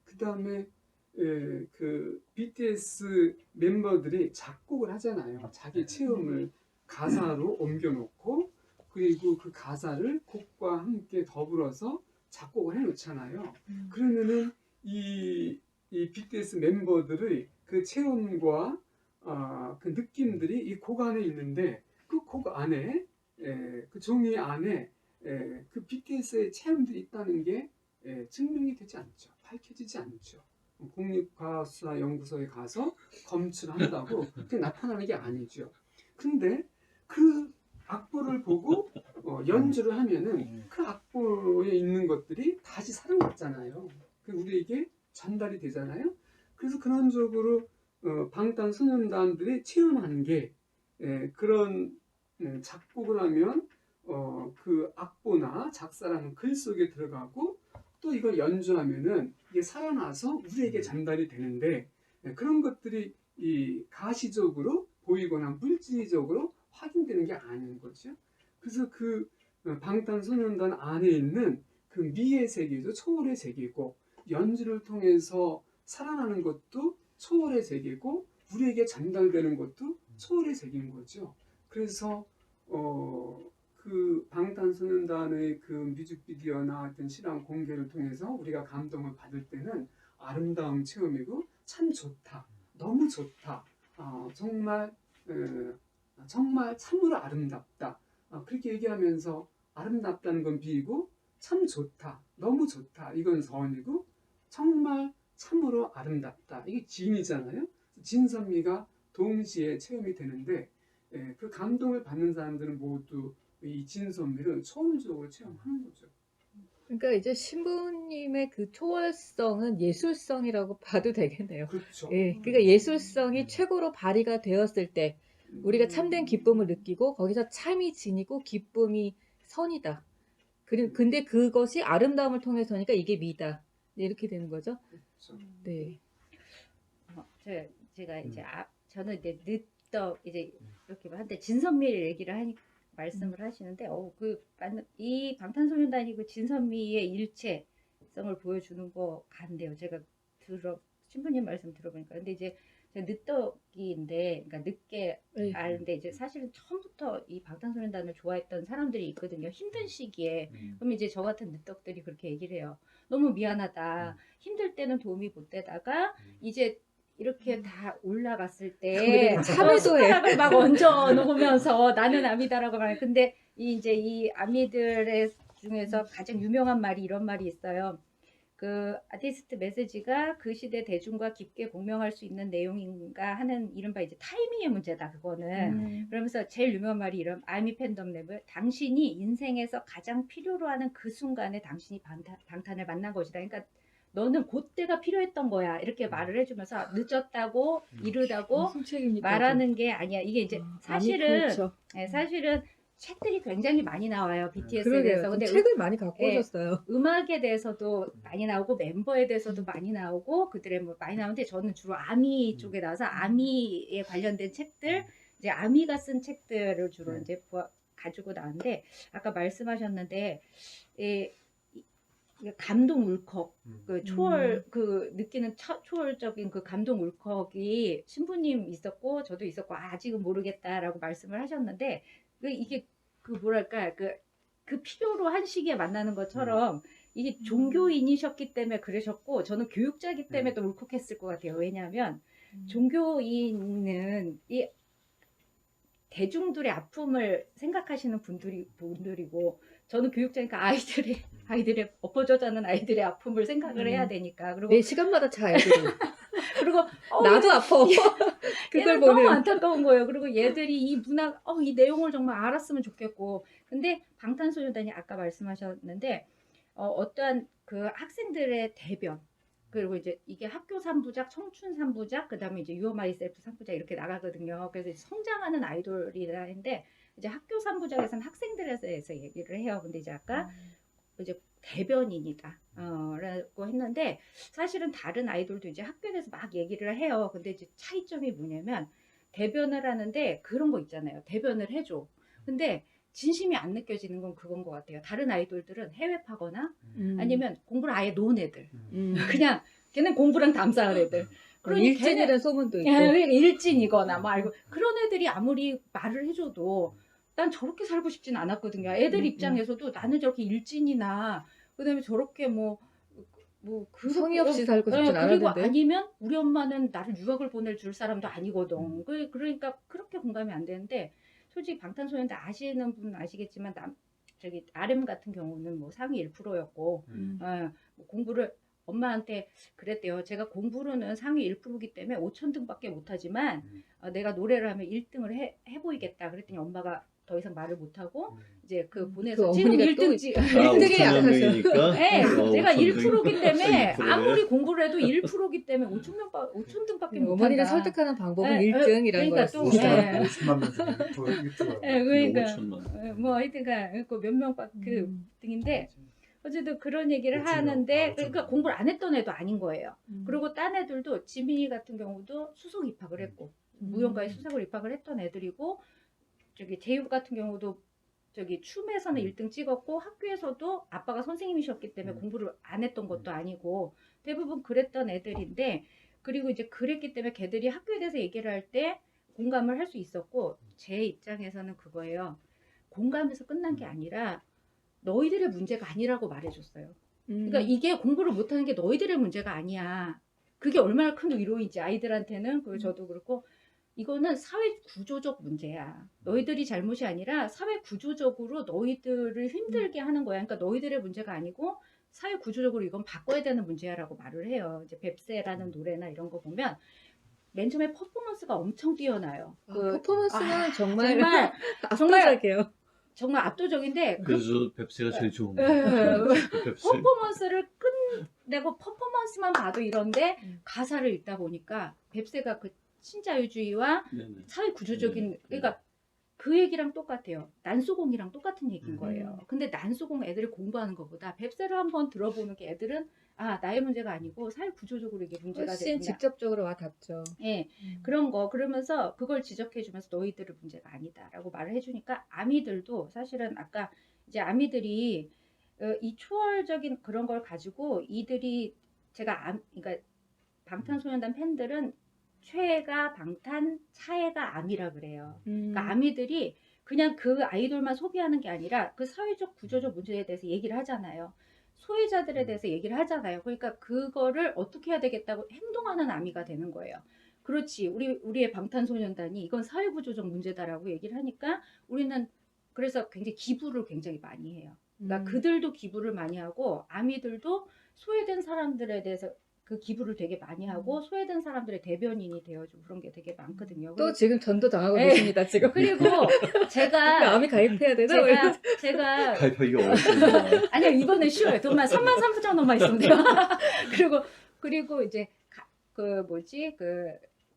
그 다음에 그 BTS 멤버들이 작곡을 하잖아요. 자기 체험을 가사로 옮겨놓고 그리고 그 가사를 곡과 함께 더불어서 작곡을 해놓잖아요. 그러면은 이 BTS 멤버들의 그 체험과 그 느낌들이 이 곡 안에 있는데 그 곡 안에 그 종이 안에 그 BTS의 체험들이 있다는 게 증명이 되지 않죠. 밝혀지지 않죠. 국립과학수사연구소에 가서 검출한다고 그게 나타나는 게 아니죠. 근데 그 악보를 보고 연주를 하면은 그 악보에 있는 것들이 다시 사랑받잖아요. 우리에게 전달이 되잖아요. 그래서 근원적으로 방탄소년단들이 체험하는 게 그런 작곡을 하면 그 악보나 작사라는 글 속에 들어가고 또 이걸 연주하면은 이게 살아나서 우리에게 전달이 되는데 그런 것들이 이 가시적으로 보이거나 물질적으로 확인되는 게 아닌 거죠. 그래서 그 방탄소년단 안에 있는 그 미의 세계죠. 초월의 세계고 연주를 통해서 살아나는 것도 초월의 세계고 우리에게 전달되는 것도 초월의 세계인 거죠. 그래서 그 방탄소년단의 그 뮤직비디오나 어떤 실황 공개를 통해서 우리가 감동을 받을 때는 아름다운 체험이고 참 좋다, 너무 좋다, 정말 참으로 아름답다. 그렇게 얘기하면서 아름답다는 건 비이고 참 좋다, 너무 좋다 이건 선이고 정말 참으로 아름답다 이게 진이잖아요. 진선미가 동시에 체험이 되는데 그 감동을 받는 사람들은 모두 이 진선미를 초월적으로 체험하는 거죠. 그러니까 이제 신부님의 그 초월성은 예술성이라고 봐도 되겠네요. 그렇죠. 예, 그러니까 예술성이 최고로 발휘가 되었을 때 우리가 참된 기쁨을 느끼고 거기서 참이 진이고 기쁨이 선이다. 근데 그것이 아름다움을 통해서니까 이게 미다. 이렇게 되는 거죠. 그렇죠. 네. 제가 이제 저는 이제 늦덕 이제 이렇게 한데 진선미를 얘기를 하니 말씀을 하시는데 이 방탄소년단이 그 진선미의 일체성을 보여주는 거 같네요. 제가 신부님 말씀 들어보니까 근데 이제 제가 늦덕이인데 그러니까 늦게 네. 아는데 이제 사실은 처음부터 이 방탄소년단을 좋아했던 사람들이 있거든요. 힘든 시기에 그럼 이제 저 같은 늦덕들이 그렇게 얘기를 해요. 너무 미안하다. 힘들 때는 도움이 못 되다가 이제 이렇게 다 올라갔을 때 참여도 해. 숟가락을 막 얹어 놓으면서 나는 아미다라고 말해. 근데 이제 이 아미들의 중에서 가장 유명한 말이 이런 말이 있어요. 그 아티스트 메시지가 그 시대 대중과 깊게 공명할 수 있는 내용인가 하는 이른바 이제 타이밍의 문제다 그거는. 그러면서 제일 유명한 말이 이런 아미 팬덤 랩을 당신이 인생에서 가장 필요로 하는 그 순간에 당신이 방탄을 만난 것이다. 그러니까 너는 그때가 필요했던 거야. 이렇게 말을 해주면서 늦었다고 이르다고 무슨 책입니까? 말하는 게 아니야. 이게 이제 사실은 그렇죠. 사실은 책들이 굉장히 많이 나와요. BTS에 그러게요. 대해서. 근데 근데 책을 많이 갖고 예. 오셨어요. 음악에 대해서도 많이 나오고 멤버에 대해서도 많이 나오고 그들의 뭐 많이 나오는데 저는 주로 아미 쪽에 나와서 아미에 관련된 책들 이제 아미가 쓴 책들을 주로 이제 가지고 나왔는데 아까 말씀하셨는데 감동 울컥 그 초월 그 느끼는 초월적인 그 감동 울컥이 신부님 있었고 저도 있었고 아직은 모르겠다라고 말씀을 하셨는데 이게 그 뭐랄까 그 필요로 한 시기에 만나는 것처럼 이게 종교인이셨기 때문에 그러셨고 저는 교육자이기 때문에 또 울컥했을 것 같아요. 왜냐하면 종교인은 이 대중들의 아픔을 생각하시는 분들이고 저는 교육자니까 아이들의 엎어져 자는 아이들의 아픔을 생각을 해야 되니까 그리고 매 시간마다 자 애들이. 그리고 나도 아파. 그걸 얘는 너무 보는. 안타까운 거예요. 그리고 얘들이 이 문학 이 내용을 정말 알았으면 좋겠고 근데 방탄소년단이 아까 말씀하셨는데 어떠한 그 학생들의 대변 그리고 이제 이게 학교 3부작, 청춘 3부작, 그 다음에 이제 You Are Myself 3부작 이렇게 나가거든요. 그래서 성장하는 아이돌이라는데 이제 학교 3부작에서는 학생들에 대해서 얘기를 해요. 근데 이제 아까 이제 대변인이다. 라고 했는데 사실은 다른 아이돌도 이제 학교에 대해서 막 얘기를 해요. 근데 이제 차이점이 뭐냐면 대변을 하는데 그런 거 있잖아요. 대변을 해줘. 근데 진심이 안 느껴지는 건 그건 것 같아요. 다른 아이돌들은 해외파거나 아니면 공부를 아예 놓은 애들. 그냥 걔는 공부랑 담사한 애들. 그러니 일진이라는 소문도 있고. 일진이거나 뭐 알고 그런 애들이 아무리 말을 해줘도 난 저렇게 살고 싶진 않았거든요. 애들 입장에서도 나는 저렇게 일진이나 그다음에 저렇게 뭐 성의 없이 살고 싶진 그리고 않았는데. 아니면 우리 엄마는 나를 유학을 보내줄 사람도 아니거든. 그러니까 그렇게 공감이 안 되는데 솔직히 방탄소년단 아시는 분 아시겠지만 저기 RM 같은 경우는 뭐 상위 1%였고 뭐 공부를 엄마한테 그랬대요. 제가 공부로는 상위 1%이기 때문에 5,000등밖에 못하지만 내가 노래를 하면 1등을 해보이겠다. 그랬더니 엄마가 더 이상 말을 못하고 이제 보내서 지금 어머니가 또 1등지 1등이 약하셔. 네, 제가 1%이기 때문에 1%. 아무리 공부를 해도 1%이기 때문에 5,000등밖에 못한다. 어머니를 설득하는 방법은 네, 1등이란 그러니까 또 거였어요. 50만 명 유튜브. 그러니까 5천만. 뭐 하여튼간 몇 명밖에 등인데 어쨌든 그런 얘기를 하는데 그러니까 공부를 안 했던 애도 아닌 거예요. 그리고 딴 애들도 지민이 같은 경우도 수석 입학을 했고 무용가에 수석을 입학을 했던 애들이고 저기 제이홉 같은 경우도 저기 춤에서는 1등 찍었고 학교에서도 아빠가 선생님이셨기 때문에 공부를 안 했던 것도 아니고 대부분 그랬던 애들인데 그리고 이제 그랬기 때문에 걔들이 학교에 대해서 얘기를 할 때 공감을 할 수 있었고 제 입장에서는 그거예요. 공감해서 끝난 게 아니라 너희들의 문제가 아니라고 말해줬어요. 그러니까 이게 공부를 못하는 게 너희들의 문제가 아니야. 그게 얼마나 큰 위로인지 아이들한테는 그리고 저도 그렇고 이거는 사회 구조적 문제야. 너희들이 잘못이 아니라 사회 구조적으로 너희들을 힘들게 하는 거야. 그러니까 너희들의 문제가 아니고 사회 구조적으로 이건 바꿔야 되는 문제야라고 말을 해요. 이제 뱁새라는 노래나 이런 거 보면 맨 처음에 퍼포먼스가 엄청 뛰어나요. 퍼포먼스는 정말 정말 압도적이에요. 정말 압도적인데 그 그래서 뱁새가 제일 좋은 예, 거예요. 뱁새. 퍼포먼스를 끝내고 퍼포먼스만 봐도 이런데 음. 가사를 읽다 보니까 뱁새가 그 신자유주의와 네네. 사회 구조적인 네. 그러니까 그 얘기랑 똑같아요. 난소공이랑 똑같은 얘기인 음. 거예요. 근데 난소공 애들이 공부하는 것보다 뱁새를 한번 들어보는 게 애들은 아 나의 문제가 아니고 사회 구조적으로 이게 문제가 훨씬 되구나. 직접적으로 와 닿죠. 예, 그런 거 그러면서 그걸 지적해주면서 너희들의 문제가 아니다라고 말을 해주니까 아미들도 사실은 아까 이제 아미들이 이 초월적인 그런 걸 가지고 이들이 제가 그러니까 방탄소년단 팬들은 최애가 방탄, 차애가 아미라 그래요. 그러니까 아미들이 그냥 그 아이돌만 소비하는 게 아니라 그 사회적 구조적 문제에 대해서 얘기를 하잖아요. 소외자들에 대해서 얘기를 하잖아요. 그러니까 그거를 어떻게 해야 되겠다고 행동하는 아미가 되는 거예요. 그렇지. 우리의 방탄소년단이 이건 사회구조적 문제다라고 얘기를 하니까 우리는 그래서 굉장히 기부를 굉장히 많이 해요. 그러니까 그들도 기부를 많이 하고 아미들도 소외된 사람들에 대해서 그 기부를 되게 많이 하고 소외된 사람들의 대변인이 되어주고 그런 게 되게 많거든요. 또 지금 전도 당하고 네. 계십니다. 지금. 그리고 제가 암이 가입해야 되나? 제가 가입하기가 어렵습니다. 아니요 이번엔 쉬워요. 돈만 33,000원만 있으면 돼요. 그리고 이제 그 뭐지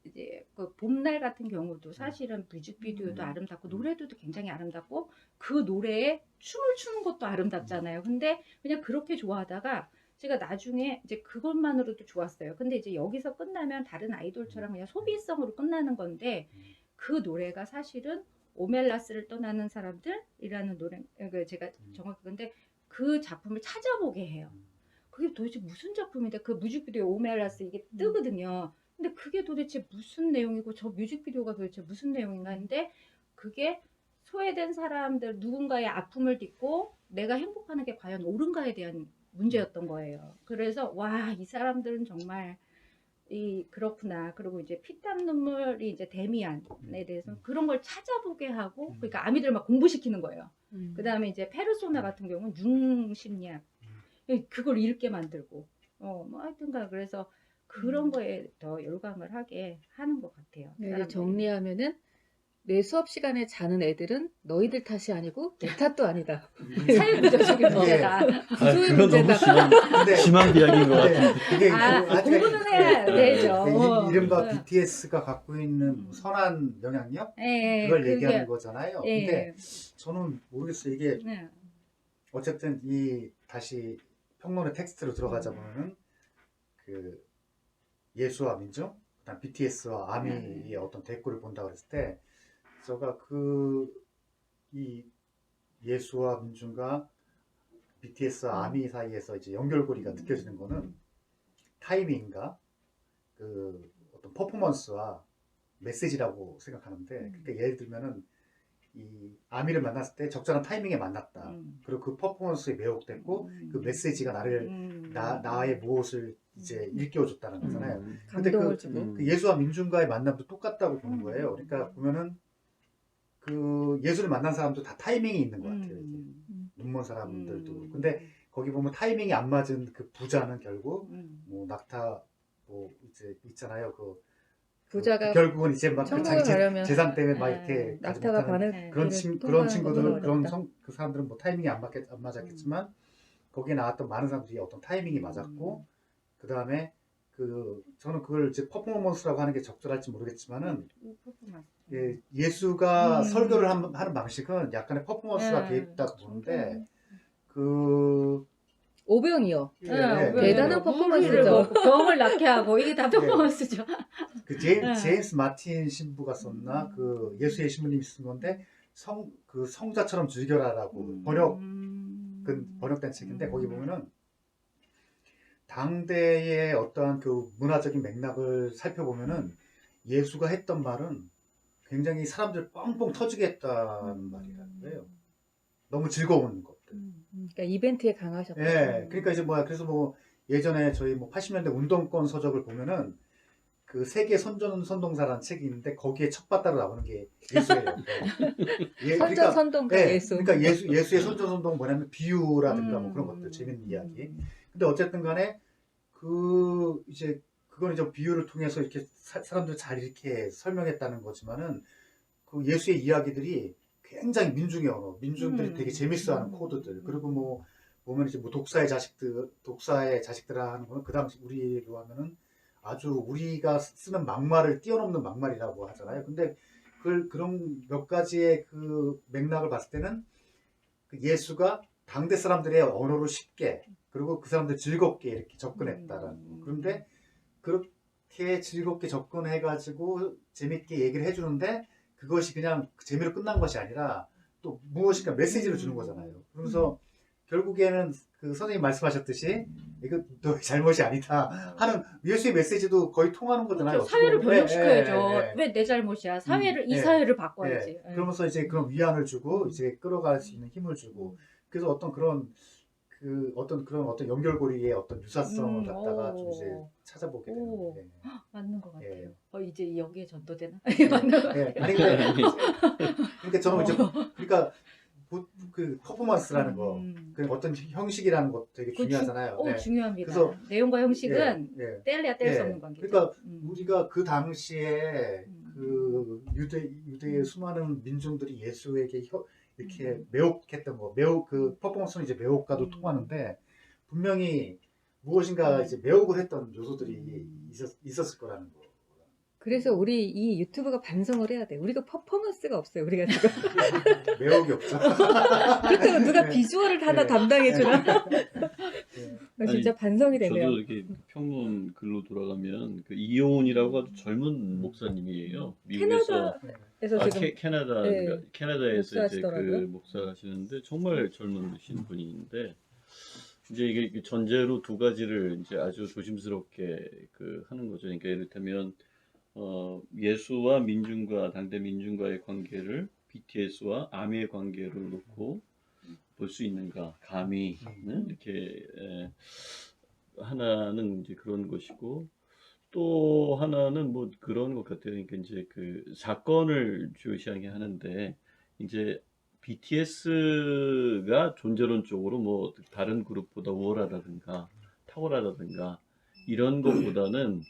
이제 그 봄날 같은 경우도 사실은 뮤직비디오도 아름답고 노래도 굉장히 아름답고 그 노래에 춤을 추는 것도 아름답잖아요. 근데 그냥 그렇게 좋아하다가 제가 나중에 이제 그것만으로도 좋았어요. 근데 이제 여기서 끝나면 다른 아이돌처럼 그냥 소비성으로 끝나는 건데 그 노래가 사실은 오멜라스를 떠나는 사람들이라는 노래 제가 정확히 근데 그 작품을 찾아보게 해요. 그게 도대체 무슨 작품인데 그 뮤직비디오 오멜라스 이게 뜨거든요. 근데 그게 도대체 무슨 내용이고 저 뮤직비디오가 도대체 무슨 내용인가 했는데 그게 소외된 사람들 누군가의 아픔을 딛고 내가 행복하는 게 과연 옳은가에 대한 문제였던 거예요. 그래서 와 이 사람들은 정말 그렇구나. 그리고 이제 피땀 눈물이 이제 데미안에 대해서 그런 걸 찾아보게 하고 그러니까 아미들 막 공부시키는 거예요. 그 다음에 이제 페르소나 같은 경우는 융심리학 그걸 읽게 만들고 뭐 하여튼가 그래서 그런 거에 더 열광을 하게 하는 것 같아요. 네, 이제 사람들이. 정리하면은 내 수업 시간에 자는 애들은 너희들 탓이 아니고 내 탓도 아니다. 사회구조적인 문제다. 구조의 그건 너무 문제다. 심한 비약인 것 같은데. 그게 공부는 해야 되죠. 이른바 BTS가 갖고 있는 선한 영향력 그걸 얘기하는 거잖아요. 근데 저는 모르겠어요. 이게 어쨌든 다시 평론의 텍스트로 들어가자 보면은 그 예수와 민중, 그다음 BTS와 아미의 어떤 대꾸를 본다 그랬을 때, 제가 이 예수와 민중과 BTS와 아미 사이에서 이제 연결고리가 느껴지는 거는 타이밍과 그 어떤 퍼포먼스와 메시지라고 생각하는데, 그러니까 예를 들면은 이 아미를 만났을 때 적절한 타이밍에 만났다. 그리고 그 퍼포먼스에 매혹됐고 그 메시지가 나의 무엇을 이제 일깨워줬다는 거잖아요. 근데 감동을 주고. 그 예수와 민중과의 만남도 똑같다고 보는 거예요. 그러니까 보면은 그 예수를 만난 사람도 다 타이밍이 있는 것 같아요. 이제. 눈먼 사람들도. 근데 거기 보면 타이밍이 안 맞은 그 부자는 결국 뭐 낙타 뭐 이제 있잖아요. 부자가 결국은 이제 막 천국을 자기 가려면 재산 때문에 막 이렇게 가지 낙타가 못하는 가는 그런 길을 그런 통과하는 친구들 것도 그런 어렵다. 그 사람들은 뭐 타이밍이 안 맞았겠지만 거기에 나왔던 많은 사람들이 어떤 타이밍이 맞았고 그 다음에 저는 그걸 이제 퍼포먼스라고 하는 게 적절할지 모르겠지만은 예수가 설교를 하는 방식은 약간의 퍼포먼스가 돼 있다고 보는데 오병이요. 네. 대단한 퍼포먼스죠. 병을 낫게 하고 이게 다 퍼포먼스죠. 그 제임스 마틴 신부가 썼나 그 예수의 신부님이 쓴 건데 성자처럼 즐겨라라고 번역된 책인데 거기 보면은 당대의 어떠한 그 문화적인 맥락을 살펴보면은 예수가 했던 말은 굉장히 사람들 뻥뻥 터지게 했다는 말이라는 거예요. 너무 즐거운 것들. 그러니까 이벤트에 강하셨다. 예. 그러니까 이제 그래서 예전에 저희 80년대 운동권 서적을 보면은 그 세계 선동사라는 책이 있는데 거기에 첫 바다로 나오는 게 예수예요. 선동가 예수. 그러니까 예수의 선전선동은 뭐냐면 비유라든가 뭐 그런 것들 재밌는 이야기. 근데 어쨌든 간에 그건 이제 비유를 통해서 이렇게 사람들 잘 이렇게 설명했다는 거지만은 그 예수의 이야기들이 굉장히 민중의 언어, 민중들이 되게 재밌어하는 음. 코드들. 그리고 뭐 보면 이제 뭐 독사의 자식들 하는 거는 그 당시 우리로 하면은 아주 우리가 쓰는 막말을 뛰어넘는 막말이라고 하잖아요. 근데 그런 몇 가지의 그 맥락을 봤을 때는 그 예수가 당대 사람들의 언어로 쉽게 그리고 그 사람들 즐겁게 이렇게 접근했다라는 거. 그런데 그렇게 즐겁게 접근해가지고 재밌게 얘기를 해주는데 그것이 그냥 재미로 끝난 것이 아니라 또 무엇인가 메시지를 주는 거잖아요. 그러면서 결국에는 그 선생님 말씀하셨듯이 이거 너의 잘못이 아니다 하는 예수의 메시지도 거의 통하는 거잖아요. 그렇죠. 사회를 어떻게 보면. 변혁시켜야죠. 예, 예, 예. 왜 내 잘못이야? 이 예. 사회를 바꿔야지. 예. 그러면서 이제 그런 위안을 주고 음. 이제 끌어갈 수 있는 힘을 주고 그래서 어떤 그런 어떤 연결고리의 어떤 유사성을 갖다가 좀 이제 찾아보게 되는 오. 거예요. 맞는 것 같아요. 예. 이제 여기에 전도되나? 예. 맞는 것 같아요. 예. 아니 근데 그러니까 저는 이제 그러니까 그 퍼포먼스라는 거, 그 어떤 형식이라는 것도 되게 중요하잖아요. 네. 중요합니다. 그래서 내용과 형식은 예, 예. 뗄래야 뗄 수 예. 없는 관계죠. 그러니까 우리가 그 당시에 음. 그 유대의 수많은 민중들이 예수에게 이렇게 매혹했던 거, 그 퍼포먼스는 이제 매혹과도 통하는데 분명히 무엇인가 이제 매혹을 했던 요소들이 있었을 거라는 거. 그래서 우리 이 유튜브가 반성을 해야 돼. 우리가 퍼포먼스가 없어요. 우리가 지금. 매혹이 없죠. 그렇다고 누가 네. 비주얼을 하나 네. 담당해주나? 네. 진짜 반성이 되네요. 저도 이렇게 평론 글로 돌아가면 그 이효훈이라고 아주 젊은 목사님이에요. 미국에서 캐나다에서 지금 캐나다 네, 그러니까 캐나다에서 이제 그 목사하시더라고요. 목사 하시는데 정말 젊으신 분인데 이제 이게 전제로 두 가지를 이제 아주 조심스럽게 그 하는 거죠. 그러니까 이를테면 예수와 민중과 당대 민중과의 관계를 BTS와 아미의 관계로 놓고 볼 수 있는가 감히 이렇게 하나는 이제 그런 것이고 또 하나는 뭐 그런 것 같아요. 그러니까 이제 그 사건을 주시하게 하는데 이제 BTS가 존재론적으로 뭐 다른 그룹보다 우월하다든가 탁월하다든가 이런 것보다는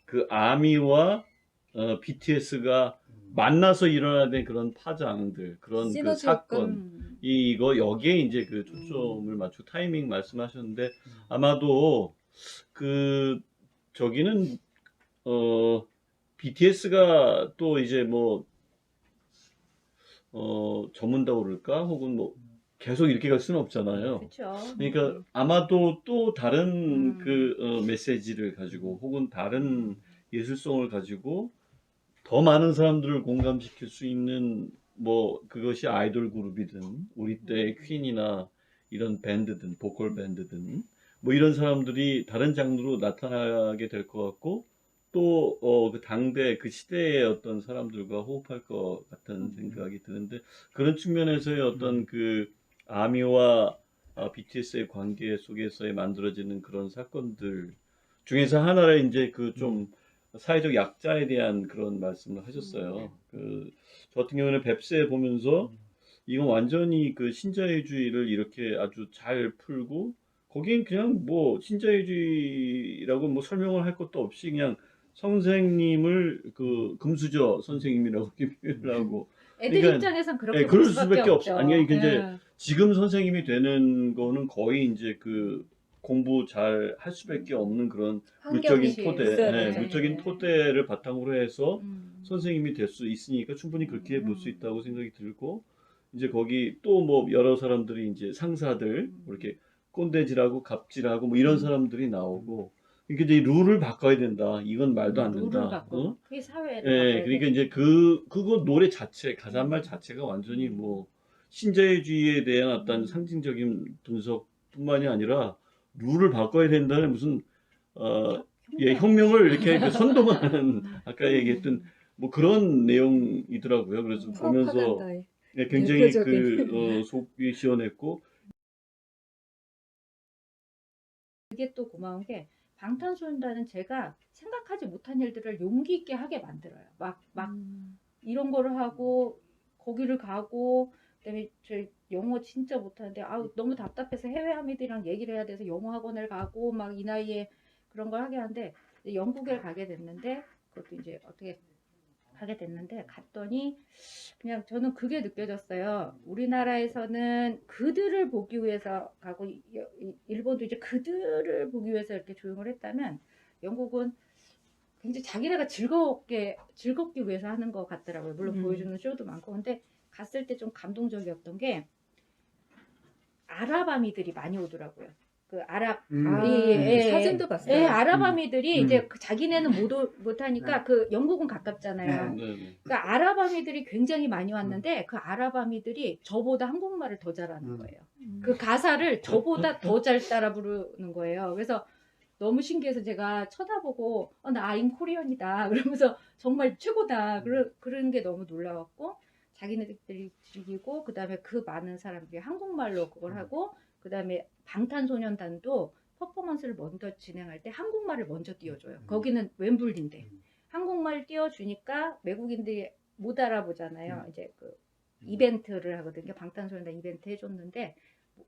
그 아미와 BTS가 만나서 일어나는 그런 파장들, 그런 그 시너지 사건, 이거 여기에 이제 그 초점을 맞추고 타이밍 말씀하셨는데 아마도 그 저기는 BTS가 또 이제 뭐 전문다고 그럴까? 혹은 뭐 계속 이렇게 갈 수는 없잖아요. 그렇죠. 그러니까 아마도 또 다른 그 메시지를 가지고 혹은 다른 예술성을 가지고 더 많은 사람들을 공감시킬 수 있는 뭐 그것이 아이돌 그룹이든 우리 때의 퀸이나 이런 밴드든 보컬 밴드든 뭐 이런 사람들이 다른 장르로 나타나게 될 것 같고 또 그 당대 그 시대의 어떤 사람들과 호흡할 것 같은 생각이 드는데 그런 측면에서의 어떤 그 아미와 BTS의 관계 속에서의 만들어지는 그런 사건들 중에서 하나를 이제 그 좀 사회적 약자에 대한 그런 말씀을 하셨어요. 저 같은 경우는 뱁스에 보면서 이건 완전히 그 신자유주의를 이렇게 아주 잘 풀고 거긴 그냥 뭐 신자유주의라고 뭐 설명을 할 것도 없이 그냥 선생님을 그 금수저 선생님이라고 표현을 하고 애들 그러니까, 입장에선 그렇게 예, 볼 그럴 수밖에 수밖에 없죠. 아니 이게 이제 예. 지금 선생님이 되는 거는 거의 이제 그 공부 잘 할 수밖에 없는 그런 물적인 환경이 토대, 있어야 예, 되죠. 물적인 토대를 바탕으로 해서 음. 선생님이 될 수 있으니까 충분히 그렇게 볼 수 있다고 생각이 들고 이제 거기 또 뭐 여러 사람들이 이제 상사들 뭐 이렇게 꼰대질하고 갑질하고 뭐 이런 사람들이 나오고 이게 이제 룰을 바꿔야 된다. 이건 말도 안 된다. 룰을 바꿔. 그게 사회를 예, 바꿔야 그러니까 돼. 이제 그거 노래 자체, 가사말 자체가 완전히 뭐 신자유주의에 대한 어떤 상징적인 분석뿐만이 아니라 룰을 바꿔야 된다는 무슨 예, 혁명을 이렇게 그 선동하는 아까 얘기했던 뭐 그런 내용이더라고요. 그래서 보면서 프로파간다의 예, 굉장히 대표적인. 속이 시원했고 그게 또 고마운 게 방탄소년단은 제가 생각하지 못한 일들을 용기 있게 하게 만들어요. 막 이런 거를 하고 거기를 가고 그다음에 저 영어 진짜 못하는데 너무 답답해서 해외 아미들이랑 얘기를 해야 돼서 영어 학원을 가고 막 이 나이에 그런 걸 하게 하는데 영국에 가게 됐는데 그것도 이제 어떻게 가게 됐는데 갔더니 그냥 저는 그게 느껴졌어요. 우리나라에서는 그들을 보기 위해서 가고 일본도 이제 그들을 보기 위해서 이렇게 조용을 했다면 영국은 굉장히 자기네가 즐겁기 위해서 하는 것 같더라고요. 물론 보여주는 쇼도 많고. 근데 갔을 때 좀 감동적이었던 게 아랍아미들이 많이 오더라고요. 그 아랍 사진도 봤어요. 예, 아랍아미들이 음. 이제 자기네는 못하니까 네. 그 영국은 가깝잖아요. 네. 네. 그러니까 아랍아미들이 굉장히 많이 왔는데 그 아랍아미들이 저보다 한국말을 더 잘하는 거예요. 그 가사를 저보다 더 잘 따라 부르는 거예요. 그래서 너무 신기해서 제가 쳐다보고 나 아임 코리언이다 그러면서 정말 최고다 그런 게 너무 놀라웠고 자기네들이 즐기고 그다음에 그 많은 사람들이 한국말로 그걸 하고 그다음에 방탄소년단도 퍼포먼스를 먼저 진행할 때 한국말을 먼저 띄워줘요. 거기는 웸블리인데 한국말 띄워주니까 외국인들이 못 알아보잖아요. 이제 그 이벤트를 하거든요. 방탄소년단 이벤트 해줬는데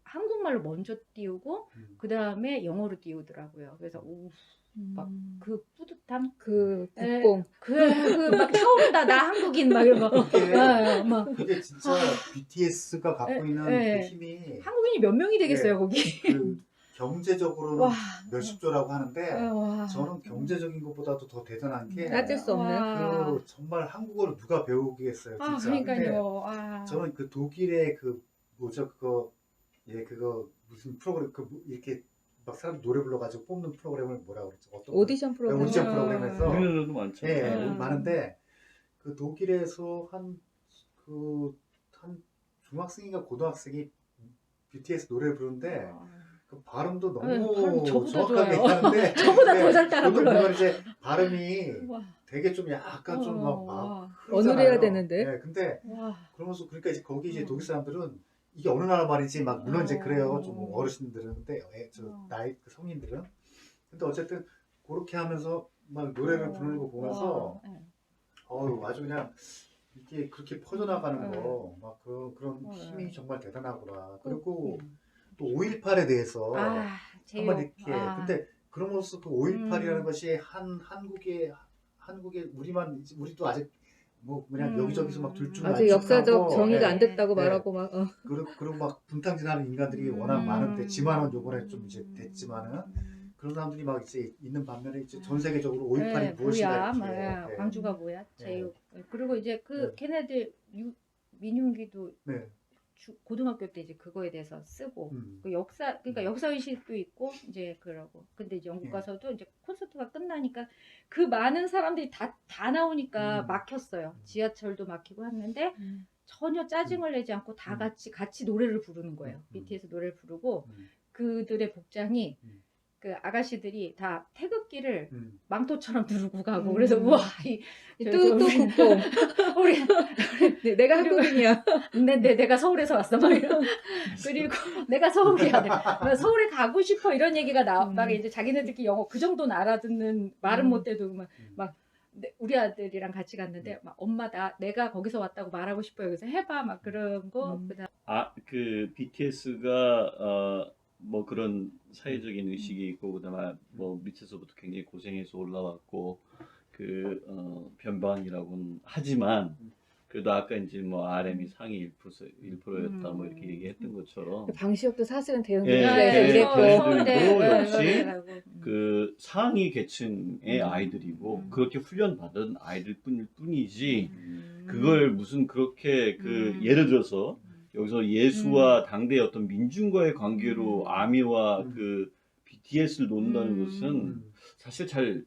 한국말로 먼저 띄우고 그 다음에 영어로 띄우더라고요. 그래서 막 그 뿌듯함, 그 국뽕. 막 타오른다. 나 한국인 막 이런 거. 막 그게 진짜 BTS가 갖고 있는 예. 그 힘이 한국인이 몇 명이 되겠어요 예. 거기. 그 경제적으로는 와. 몇십 조라고 하는데 와. 저는 경제적인 것보다도 더 대단한 게 따질 수 없는. 와. 그 정말 한국어를 누가 배우겠어요, 진짜. 그러니까요. 근데 저는 그 독일의 그 뭐죠 그거 무슨 프로그램 이렇게 막 사람 노래 불러가지고 뽑는 프로그램을 뭐라 그랬죠? 어떤 오디션 프로그램. 오디션 프로그램에서 우리나라도 많죠. 예, 음. 많은데 그 독일에서 한 중학생인가 고등학생이 BTS 노래를 부르는데 그 발음도 너무 발음 저보다 정확하게 좋아요. 하는데 저보다 더 잘 따라 보통 불러요. 보면 이제 발음이 와. 되게 좀 약간 좀 막 와. 어눌해야 되는데. 네, 근데 와. 그러면서 그러니까 이제 거기 이제 독일 사람들은 이게 어느 나라 말인지 막 물론 이제 그래요. 좀 어르신들은 근데 나이 그 성인들은 근데 어쨌든 그렇게 하면서 막 노래를 부르는 거 보면서 아주 그냥 이게 그렇게 퍼져나가는 거 막 그런 힘이 정말 대단하구나. 그리고 또 5.18에 대해서 한번 이렇게 근데 그럼으로써 그 5.18이라는 것이 한국의 우리도 아직 뭐 그냥 여기저기서 막 둘중 아직 역사적 정의가 네. 안 됐다고 네. 말하고 막. 그리고 막 분탕질하는 인간들이 워낙 많은데 지만은 요번에 좀 이제 됐지만은 그런 사람들이 막 이제 있는 반면에 이제 전 세계적으로 5.18이 무엇인가 이렇게 네. 광주가 뭐야? 제육. 그리고 이제 네. 걔네들 민용기도 네. 고등학교 때 이제 그거에 대해서 쓰고 그 그러니까 역사 의식도 있고 이제 그러고 근데 이제 영국 가서도 이제 콘서트가 끝나니까 그 많은 사람들이 다 나오니까 막혔어요. 지하철도 막히고 했는데 전혀 짜증을 내지 않고 다 같이 노래를 부르는 거예요. BTS 노래를 부르고 그들의 복장이 그 아가씨들이 다 태극기를 망토처럼 두르고 가고 그래서 우와 또 국뽕. 우리 내가 한국인이야. 근데 내가 서울에서 왔어 막 이런 그리고 내가 서울이야 나 서울에 가고 싶어 이런 얘기가 막 이제 자기네들끼리 영어 그 정도는 알아듣는 말은 못해도 막 우리 아들이랑 같이 갔는데 막 엄마 내가 거기서 왔다고 말하고 싶어요 그래서 해봐 막 그런 거 그다음 그 BTS가 뭐 그런 사회적인 의식이 있고 그다음에 뭐 밑에서부터 굉장히 고생해서 올라왔고 그 변방이라고는 하지만 그래도 아까 이제 뭐 RM이 상위 1%였다 뭐 이렇게 얘기했던 것처럼 방시혁도 사실은 대형 예, 기업에서 예, 일했고. 걔네들도 역시 서울대 그 상위 계층의 아이들이고 그렇게 훈련받은 아이들 뿐이지 그걸 무슨 그렇게 예를 들어서 여기서 예수와 당대의 어떤 민중과의 관계로 아미와 그 BTS를 놓는다는 것은 사실 잘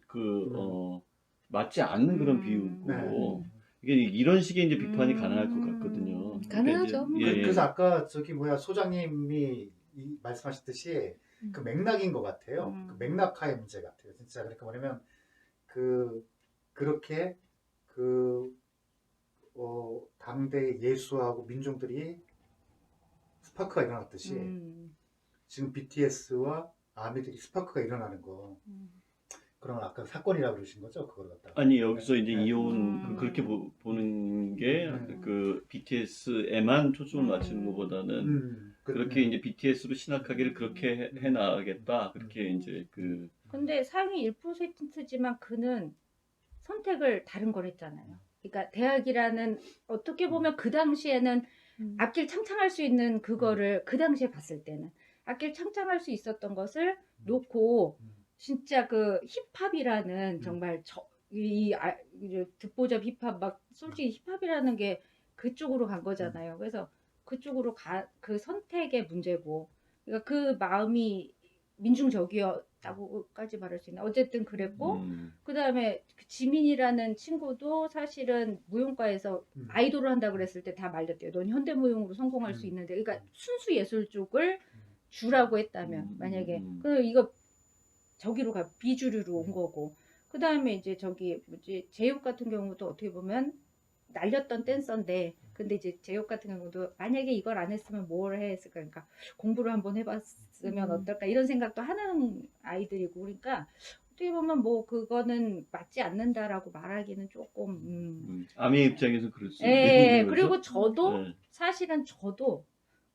맞지 않는 그런 비유고 이게 이런 식의 이제 비판이 가능할 것 같거든요. 가능하죠. 그러니까 이제, 그래서 아까 소장님이 말씀하셨듯이 그 맥락인 것 같아요. 그 맥락화의 문제 같아요. 진짜 그러니까 뭐냐면 그렇게 당대 예수하고 민중들이 스파크가 일어났듯이 지금 BTS와 아미들이 스파크가 일어나는 거. 그러면 아까 사건이라고 그러신 거죠? 그걸 갖다가. 아니 여기서 이제 이혼 그렇게 보는 게 그 BTS에만 초점을 맞추는 것보다는 그렇게 이제 BTS로 신학하기를 그렇게 해 나가겠다 그렇게 이제 근데 상위 1%지만 그는 선택을 다른 걸 했잖아요. 그러니까 대학이라는 어떻게 보면 그 당시에는 앞길 창창할 수 있는 그거를 그 당시에 봤을 때는 앞길 창창할 수 있었던 것을 놓고 진짜 그 힙합이라는 정말 이제 듣보잡 힙합 막 솔직히 힙합이라는 게 그쪽으로 간 거잖아요. 그래서 그쪽으로 그 선택의 문제고 그러니까 그 마음이 민중적이었다고까지 말할 수 있나. 어쨌든 그랬고 그다음에 그 지민이라는 친구도 사실은 무용과에서 아이돌을 한다고 그랬을 때 다 말렸대요. 넌 현대무용으로 성공할 수 있는데 그러니까 순수 예술 쪽을 주라고 했다면 만약에 그 이거 저기로 비주류로 온 거고 그다음에 이제 저기 뭐지 제육 같은 경우도 어떻게 보면 날렸던 댄서인데 근데 이제 제육 같은 경우도 만약에 이걸 안 했으면 뭘 했을까 그러니까 공부를 한번 해봤으면 어떨까 이런 생각도 하는 아이들이고 그러니까 어떻게 보면 뭐 그거는 맞지 않는다라고 말하기는 조금 아미 입장에서 그럴 수 예, 있는 거죠. 그리고 저도 네. 사실은 저도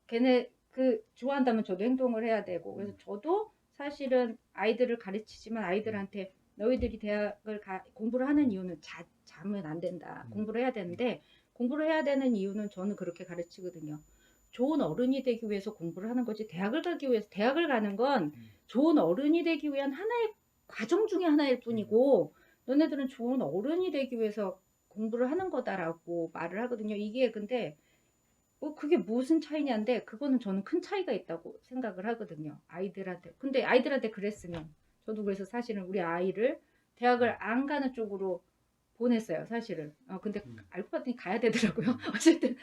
걔네 그 좋아한다면 저도 행동을 해야 되고 그래서 저도 사실은 아이들을 가르치지만 아이들한테 너희들이 대학을 공부를 하는 이유는 자면 안 된다. 공부를 해야 되는데 공부를 해야 되는 이유는 저는 그렇게 가르치거든요. 좋은 어른이 되기 위해서 공부를 하는 거지 대학을 가기 위해서 대학을 가는 건 좋은 어른이 되기 위한 하나의 과정 중에 하나일 뿐이고 너네들은 좋은 어른이 되기 위해서 공부를 하는 거다라고 말을 하거든요. 이게 근데 뭐 그게 무슨 차이냐인데 그거는 저는 큰 차이가 있다고 생각을 하거든요. 아이들한테. 근데 아이들한테 그랬으면 저도 그래서 사실은 우리 아이를 대학을 안 가는 쪽으로 보냈어요. 사실은. 근데 알고 봤더니 가야 되더라고요. 어쨌든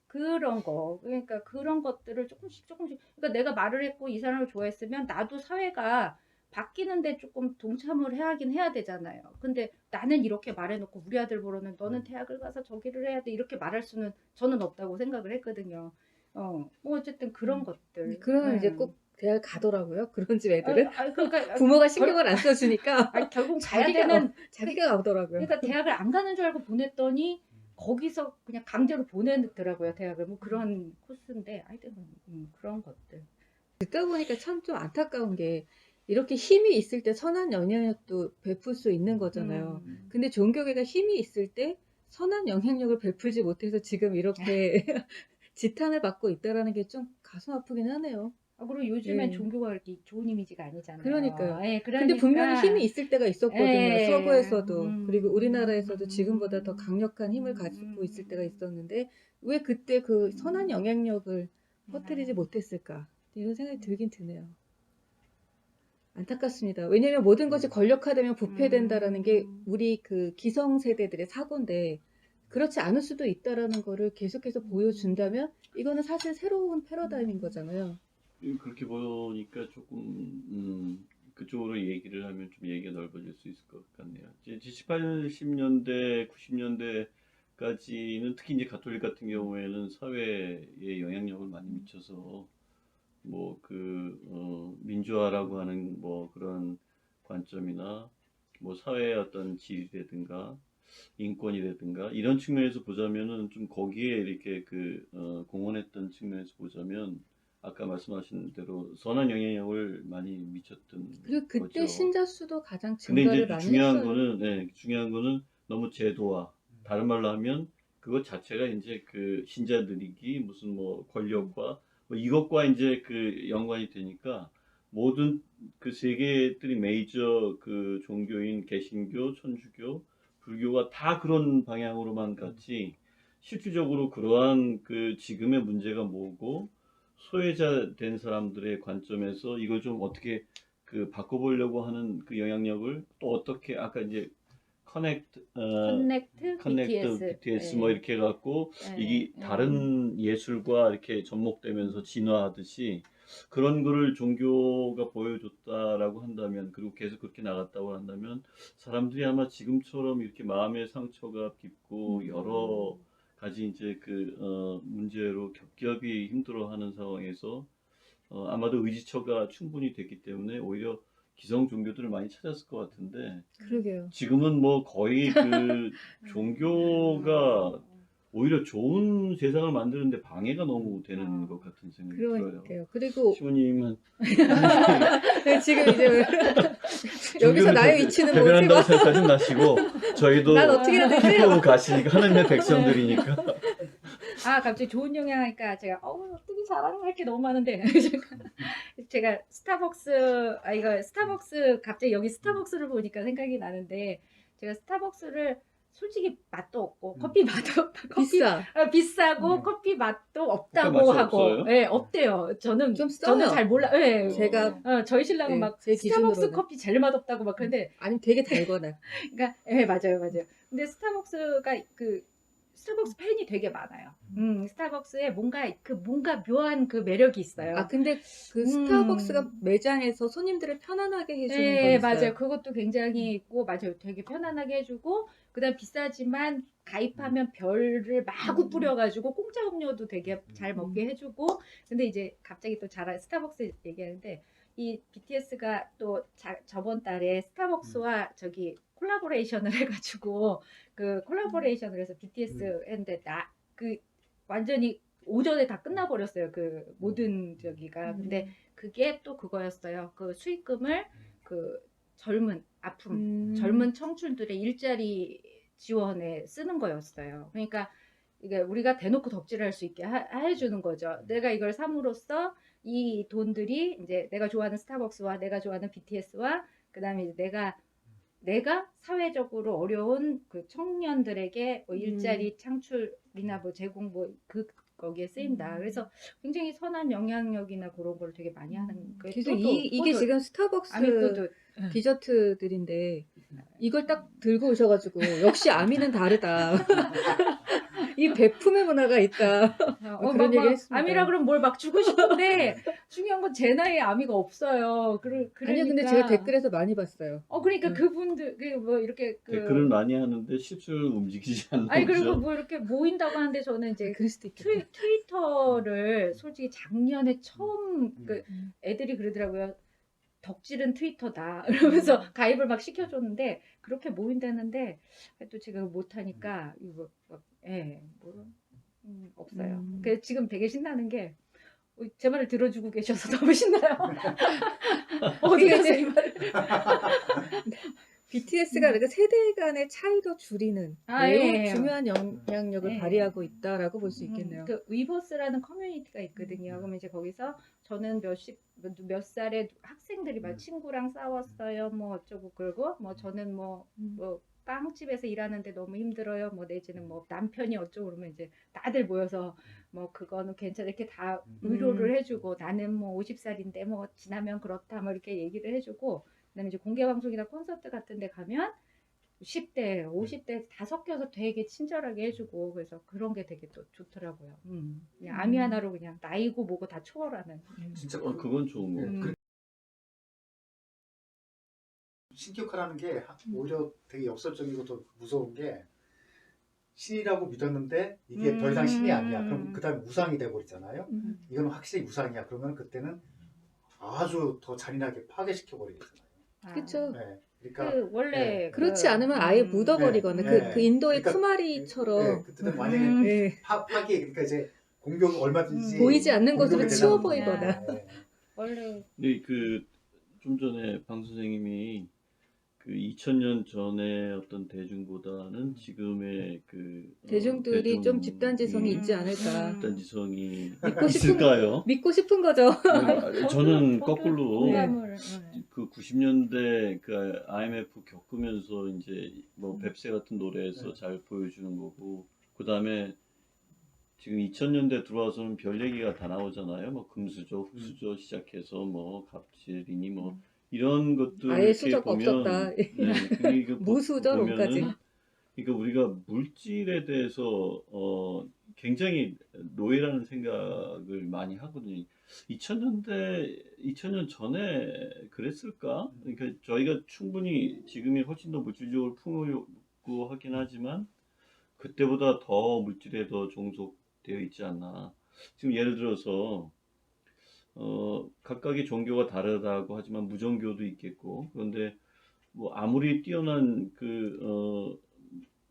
그런 거. 그러니까 그런 것들을 조금씩 그러니까 내가 말을 했고 이 사람을 좋아했으면 나도 사회가 바뀌는데 조금 동참을 하긴 해야 되잖아요. 근데 나는 이렇게 말해놓고 우리 아들 보러는 너는 대학을 가서 저기를 해야 돼 이렇게 말할 수는 저는 없다고 생각을 했거든요. 뭐 어쨌든 그런 것들. 그러면 이제 꼭 대학 가더라고요. 그런 집 애들은 그러니까 부모가 신경을 안 써주니까 결국 가야 되는 자기가 오더라고요. 그러니까 대학을 안 가는 줄 알고 보냈더니 거기서 그냥 강제로 보내더라고요. 대학을 뭐 그런 코스인데 하여튼 그런 것들. 듣다 보니까 참 좀 안타까운 게 이렇게 힘이 있을 때 선한 영향력도 베풀 수 있는 거잖아요. 근데 종교계가 힘이 있을 때 선한 영향력을 베풀지 못해서 지금 이렇게 지탄을 받고 있다라는 게 좀 가슴 아프긴 하네요. 그리고 요즘엔 예. 종교가 그렇게 좋은 이미지가 아니잖아요. 그러니까요. 예, 근데 분명히 그러니까 힘이 있을 때가 있었거든요. 예. 서구에서도 그리고 우리나라에서도 지금보다 더 강력한 힘을 가지고 있을 때가 있었는데 왜 그때 그 선한 영향력을 퍼뜨리지 못했을까 이런 생각이 들긴 드네요. 안타깝습니다. 왜냐하면 모든 것이 권력화되면 부패된다라는 게 우리 그 기성세대들의 사고인데 그렇지 않을 수도 있다라는 거를 계속해서 보여준다면 이거는 사실 새로운 패러다임인 거잖아요. 그렇게 보니까 조금 그쪽으로 얘기를 하면 좀 얘기가 넓어질 수 있을 것 같네요. 이제 80년대, 90년대까지는 특히 이제 가톨릭 같은 경우에는 사회에 영향력을 많이 미쳐서 뭐 민주화라고 하는 뭐 그런 관점이나 뭐 사회의 어떤 질이라든가 인권이라든가 이런 측면에서 보자면은 좀 거기에 이렇게 공헌했던 측면에서 보자면 아까 말씀하신 대로 선한 영향력을 많이 미쳤던 그리고 그때 거죠. 신자 수도 가장 근데 증가를 이제 많이 중요한 했어요. 거는 너무 제도화. 다른 말로 하면 그것 자체가 이제 신자들이기 무슨 뭐 권력과 뭐 이것과 이제 연관이 되니까 모든 세계들이 메이저 종교인 개신교, 천주교, 불교가 다 그런 방향으로만 갔지 실질적으로 그러한 지금의 문제가 뭐고 소외자 된 사람들의 관점에서 이걸 좀 어떻게 바꿔보려고 하는 영향력을 또 어떻게 아까 이제 커넥트 BTS 뭐 이렇게 해갖고 이게 다른 예술과 이렇게 접목되면서 진화하듯이 그런 거를 종교가 보여줬다라고 한다면 그리고 계속 그렇게 나갔다고 한다면 사람들이 아마 지금처럼 이렇게 마음의 상처가 깊고 여러 가지 이제 문제로 겹겹이 힘들어하는 상황에서 아마도 의지처가 충분히 됐기 때문에 오히려 기성 종교들을 많이 찾았을 것 같은데 그러게요. 지금은 뭐 거의 종교가 오히려 좋은 세상을 만드는데 방해가 너무 되는 것 같은 생각이 들어요. 그러니까요. 그리고 시부님은 네, 지금 이제 여기서 나의 위치는 뭐지? 대변한다고 막, 생각하지 마시고 저희도 난 어떻게 해야 되지? 피부 가시니까 하나님의 백성들이니까 아, 갑자기 좋은 영향 하니까 제가 어떻게 자랑할 게 너무 많은데 제가 스타벅스 갑자기 여기 스타벅스를 보니까 생각이 나는데 제가 스타벅스를 솔직히 맛도 없고 커피 맛도 비싸. 비싸고 네. 커피 맛도 커피 없다고 맛이 하고 없어요? 네, 없대요. 저는 좀 써요. 잘 몰라. 네. 제가 저희 신랑은 네, 막 제 스타벅스 기준으로는. 커피 제일 맛없다고 막 그런데 아니면 되게 달거나. 그러니까 맞아요. 근데 스타벅스가 스타벅스 팬이 되게 많아요. 스타벅스에 뭔가 묘한 그 매력이 있어요. 아 근데 그 스타벅스가 매장에서 손님들을 편안하게 해주는 거 네, 있어요. 맞아요. 그것도 굉장히 있고, 맞아요. 되게 편안하게 해주고, 그다음 비싸지만 가입하면 별을 마구 뿌려가지고 공짜 음료도 되게 잘 먹게 해주고, 근데 이제 갑자기 또 스타벅스 얘기하는데, 이 BTS가 또 저번 달에 스타벅스와 저기 콜라보레이션을 해가지고, 그 콜라보레이션을 해서 BTS 했는데, 완전히 오전에 다 끝나버렸어요. 그 모든 저기가. 근데 그게 또 그거였어요. 그 수익금을 그 젊은 청춘들의 일자리 지원에 쓰는 거였어요. 그러니까 이게 우리가 대놓고 덕질할 수 있게 해주는 거죠. 내가 이걸 삼으로써 이 돈들이 이제 내가 좋아하는 스타벅스와 내가 좋아하는 BTS와 그다음에 이제 내가 사회적으로 어려운 그 청년들에게 뭐 일자리 창출이나 뭐 제공 거기에 쓰인다. 그래서 굉장히 선한 영향력이나 그런 걸 되게 많이 하는. 그래서 이게 지금 스타벅스 아미또도 디저트들인데 이걸 딱 들고 오셔가지고 역시 아미는 다르다. 이 배품의 문화가 있다. 그런 얘기 했습니다. 아미라 그러면 뭘 막 주고 싶은데 중요한 건 제 나이에 아미가 없어요. 그러니까 아니요, 근데 제가 댓글에서 많이 봤어요. 그러니까 네. 그분들 뭐 이렇게 댓글을 많이 하는데 실수를 움직이지 않는 아니 그리고 거죠. 뭐 이렇게 모인다고 하는데 저는 이제 그럴 수도 있겠다. 트위터를 솔직히 작년에 처음 그 애들이 그러더라고요. 덕질은 트위터다. 이러면서 가입을 막 시켜줬는데 그렇게 모인다는데 또 제가 못하니까 이거 없어요. 그래서 지금 되게 신나는 게 제 말을 들어주고 계셔서 너무 신나요. 어디 가서 이 말을. BTS가 그러니까 세대 간의 차이도 줄이는 매우 예. 중요한 영향력을 예. 발휘하고 있다라고 볼 수 있겠네요. 그 위버스라는 커뮤니티가 있거든요. 그러면 이제 거기서 저는 몇 살에 학생들이 막 친구랑 싸웠어요. 뭐 어쩌고 그러고 뭐 저는 뭐 빵집에서 일하는데 너무 힘들어요. 뭐 내지는 뭐 남편이 어쩌고 그러면 이제 다들 모여서 뭐 그거는 괜찮아 이렇게 다 위로를 해주고 나는 뭐 50살인데 뭐 지나면 그렇다 뭐 이렇게 얘기를 해주고 그다음에 이제 공개 방송이나 콘서트 같은 데 가면 10대, 50대 다 섞여서 되게 친절하게 해주고 그래서 그런 게 되게 또 좋더라고요. 그냥 아미 하나로 그냥 나이고 뭐고 다 초월하는. 진짜 그건 좋은 거 네, 같아요. 신격화라는 게 오히려 되게 역설적이고 더 무서운 게 신이라고 믿었는데 이게 더 이상 신이 아니야. 그럼 그 다음에 우상이 돼버리잖아요. 이건 확실히 우상이야. 그러면 그때는 아주 더 잔인하게 파괴시켜 버리잖아요. 그렇죠. 네, 그러니까 그 원래 네. 그렇지 않으면 아예 묻어버리거나 네. 그 인도의 그러니까 쿠마리처럼 그때는 만약에 네. 파괴 그러니까 이제 공격 얼마든지 보이지 않는 곳으로 공격이 치워버리거나. 되는 거예요. 원래 근데 좀 전에 방 선생님이 그 2000년 전에 어떤 대중보다는 지금의 대중들이 좀 집단지성이 있지 않을까. 집단지성이 믿고 싶은 있을까요? 믿고 싶은 거죠. 저는 거꾸로 공감을 그 90년대 그 IMF 겪으면서 이제 뭐 뱁새 같은 노래에서 잘 보여주는 거고 그 다음에 지금 2000년대 들어와서는 별 얘기가 다 나오잖아요. 뭐 금수저, 흑수저 시작해서 뭐 갑질이니 뭐 이런 것들 아예 이렇게 수저가 보면 없었다. 그게 무수저론까지. 보면은 그러니까 우리가 물질에 대해서 굉장히 노예라는 생각을 많이 하거든요. 2000년 전에 그랬을까? 그러니까 저희가 충분히 지금이 훨씬 더 물질적으로 풍요롭고 하긴 하지만 그때보다 더 물질에 더 종속되어 있지 않나. 지금 예를 들어서 각각의 종교가 다르다고 하지만 무종교도 있겠고 그런데 뭐 아무리 뛰어난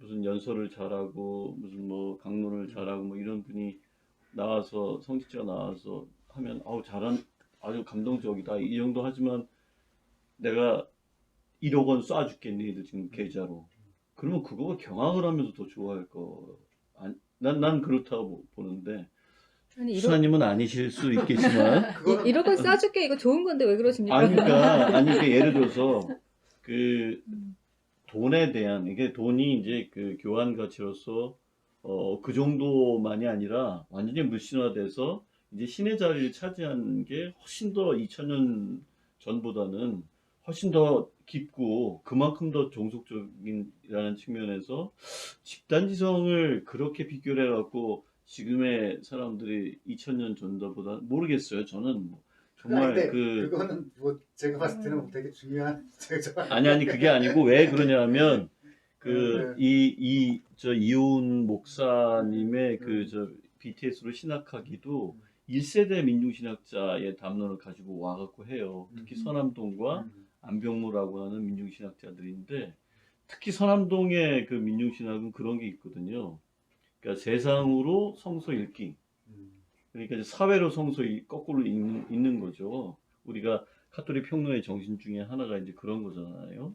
무슨 연설을 잘하고 무슨 뭐 강론을 잘하고 뭐 이런 분이 나와서 성직자가 나와서 하면 아우 잘한 아주 감동적이다 이 정도 하지만 내가 1억 원 쏴줄게 너희들 지금 계좌로 그러면 그거가 경악을 하면서 더 좋아할 거 난 그렇다고 보는데 아니 수사님은 아니실 수 있겠지만 그거는 이런 건 싸줄게 이거 좋은 건데 왜 그러십니까? 그러니까 예를 들어서 그 돈에 대한 이게 돈이 이제 그 교환 가치로서 그 정도만이 아니라 완전히 물신화돼서 이제 신의 자리를 차지한 게 훨씬 더 2000년 전보다는 훨씬 더 깊고 그만큼 더 종속적인이라는 측면에서 집단지성을 그렇게 비교를 해갖고 지금의 사람들이 2000년 전보다 모르겠어요. 저는 뭐 정말 근데 그 그거는 뭐 제가 봤을 때는 되게 중요한 제가 아니 그게 아니고 왜 그러냐면 네. 저 이훈 목사님의 그 저 BTS로 신학하기도 1세대 민중신학자의 담론을 가지고 와갖고 해요. 특히 서남동과 안병무라고 하는 민중신학자들인데 특히 서남동의 그 민중신학은 그런 게 있거든요. 그러니까 세상으로 성서 읽기. 그러니까 이제 사회로 성서 거꾸로 읽는 거죠. 우리가 카톨릭 평론의 정신 중에 하나가 이제 그런 거잖아요.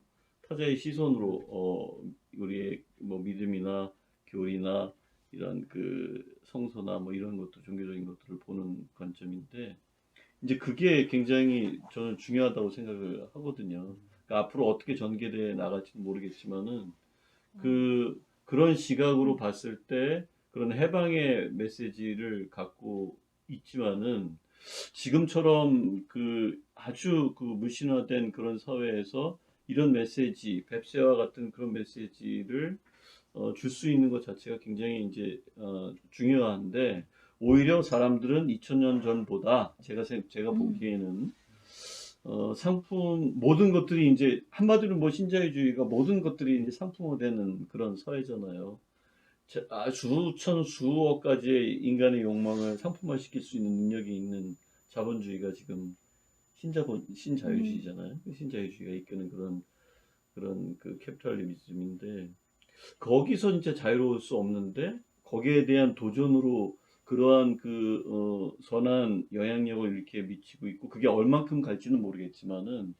타자의 시선으로 우리의 뭐 믿음이나 교리나 이런 그 성서나 뭐 이런 것도 종교적인 것들을 보는 관점인데 이제 그게 굉장히 저는 중요하다고 생각을 하거든요. 그러니까 앞으로 어떻게 전개돼 나갈지는 모르겠지만은 그런 시각으로 봤을 때 그런 해방의 메시지를 갖고 있지만은 지금처럼 그 아주 그 무신화된 그런 사회에서 이런 메시지, 뱁새와 같은 그런 메시지를 줄 수 있는 것 자체가 굉장히 이제 중요한데 오히려 사람들은 2000년 전보다 제가 보기에는 상품 모든 것들이 이제 한마디로 뭐 신자유주의가 모든 것들이 이제 상품화되는 그런 사회잖아요. 수천 수억 가지의 인간의 욕망을 상품화시킬 수 있는 능력이 있는 자본주의가 지금 신자유주의잖아요. 신자유주의가 이끄는 그런 그 캐피탈리즘인데 거기서 진짜 자유로울 수 없는데 거기에 대한 도전으로 그러한 선한 영향력을 이렇게 미치고 있고 그게 얼만큼 갈지는 모르겠지만은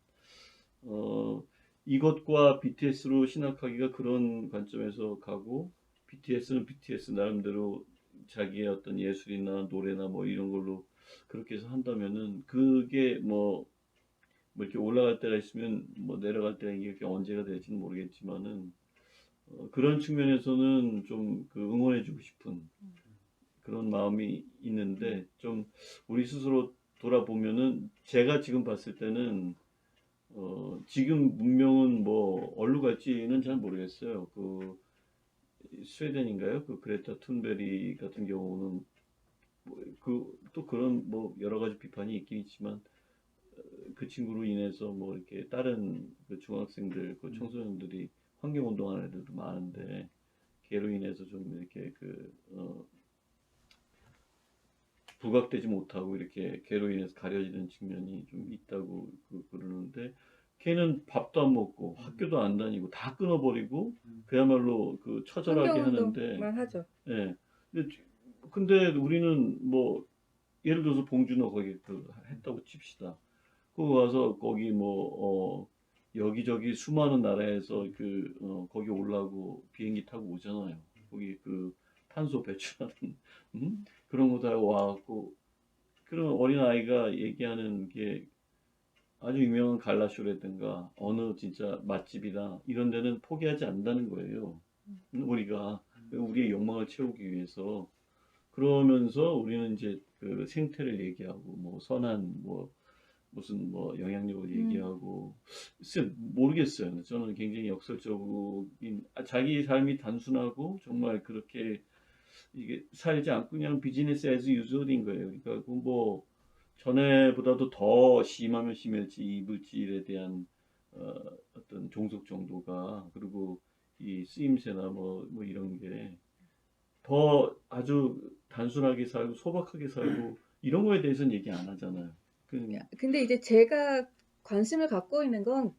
이것과 BTS로 신학하기가 그런 관점에서 가고 BTS는 BTS 나름대로 자기의 어떤 예술이나 노래나 뭐 이런 걸로 그렇게 해서 한다면은 그게 뭐 이렇게 올라갈 때가 있으면 뭐 내려갈 때가 이게 언제가 될지는 모르겠지만은 그런 측면에서는 좀 그 응원해주고 싶은 그런 마음이 있는데 좀 우리 스스로 돌아보면은 제가 지금 봤을 때는 지금 문명은 뭐 어디로 갈지는 잘 모르겠어요. 그 스웨덴인가요? 그 그레타 툰베리 같은 경우는 또 그런 뭐 여러 가지 비판이 있긴 있지만 그 친구로 인해서 뭐 이렇게 다른 그 중학생들, 그 청소년들이 환경 운동하는 애들도 많은데 걔로 인해서 좀 이렇게 부각되지 못하고 이렇게 걔로 인해서 가려지는 측면이 좀 있다고 그러는데 걔는 밥도 안 먹고 학교도 안 다니고 다 끊어버리고 그야말로 그 처절하게 하는데 환경운동만 하죠. 예. 근데 우리는 뭐 예를 들어서 봉준호 거기 했다고 칩시다. 그거 가서 거기 뭐 여기저기 수많은 나라에서 거기 올라고 비행기 타고 오잖아요. 거기 그 탄소 배출하는 그런 거 다 와갖고 그런 어린 아이가 얘기하는 게 아주 유명한 갈라쇼라든가 어느 진짜 맛집이나 이런 데는 포기하지 않는다는 거예요. 우리가 우리의 욕망을 채우기 위해서 그러면서 우리는 이제 그 생태를 얘기하고 뭐 선한 뭐 무슨 뭐 영향력을 얘기하고 글쎄 모르겠어요. 저는 굉장히 역설적인 자기 삶이 단순하고 정말 그렇게 이게 살지 않고 그냥 비즈니스 애즈 유저인 거예요. 그러니까 뭐 전에보다도 더 심하면 심할지 이 물질에 대한 어떤 종속 정도가 그리고 이 쓰임새나 뭐 이런 게 더 아주 단순하게 살고 소박하게 살고 이런 거에 대해서는 얘기 안 하잖아요. 근데 이제 제가 관심을 갖고 있는 건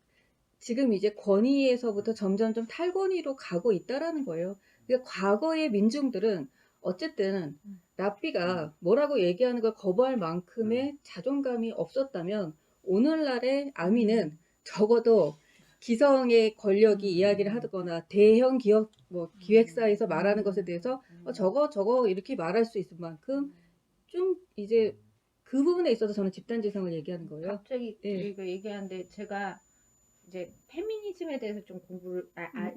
지금 이제 권위에서부터 점점 좀 탈권위로 가고 있다라는 거예요. 그러니까 과거의 민중들은 어쨌든 랍비가 뭐라고 얘기하는 걸 거부할 만큼의 자존감이 없었다면 오늘날의 아미는 적어도 기성의 권력이 이야기를 하거나 대형 기업 뭐 기획사에서 말하는 것에 대해서 저거 이렇게 말할 수 있을 만큼 좀 이제 그 부분에 있어서 저는 집단지성을 얘기하는 거예요. 갑자기 예. 이거 얘기하는데 제가 이제 페미니즘에 대해서 좀 공부를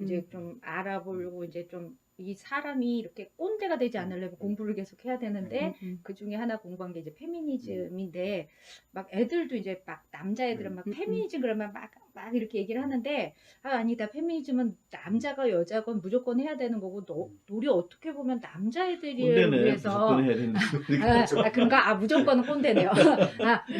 이제 좀 알아보려고 이제 좀 이 사람이 이렇게 꼰대가 되지 않으려면 공부를 계속 해야 되는데 그 중에 하나 공부한 게 이제 페미니즘인데 막 애들도 이제 막 남자애들은 막 페미니즘 그러면 막 이렇게 얘기를 하는데 아니다 페미니즘은 남자가 여자건 무조건 해야 되는 거고 우리 어떻게 보면 남자애들을 꼰대네. 위해서 무조건 해야 되는 거. 그런가? 무조건은 꼰대네요.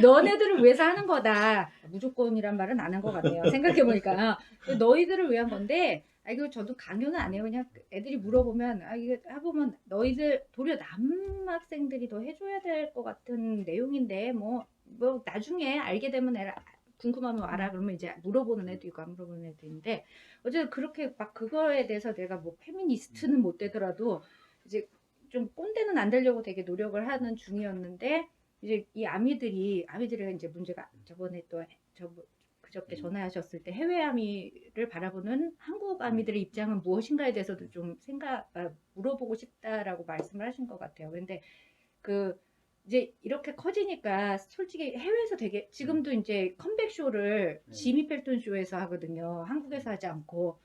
너네들을 위해서 하는 거다. 무조건이란 말은 안 한 것 같네요. 생각해보니까. 너희들을 위한 건데, 이거 저도 강요는 안 해요. 그냥 애들이 물어보면, 이거 해보면 너희들, 도리어 남학생들이 더 해줘야 될 것 같은 내용인데, 뭐, 나중에 알게 되면 궁금하면 알아. 그러면 이제 물어보는 애도 있고 안 물어보는 애도 있는데, 어쨌든 그렇게 막 그거에 대해서 내가 뭐 페미니스트는 못 되더라도, 이제 좀 꼰대는 안 되려고 되게 노력을 하는 중이었는데 이제 이 아미들이 이제 문제가 저번에 또 그저께 전화하셨을 때 해외 아미를 바라보는 한국 아미들의 입장은 무엇인가에 대해서도 좀 물어보고 싶다라고 말씀을 하신 것 같아요. 근데 이제 이렇게 커지니까 솔직히 해외에서 되게 지금도 이제 컴백 쇼를 지미 펠턴 쇼에서 하거든요. 한국에서 하지 않고.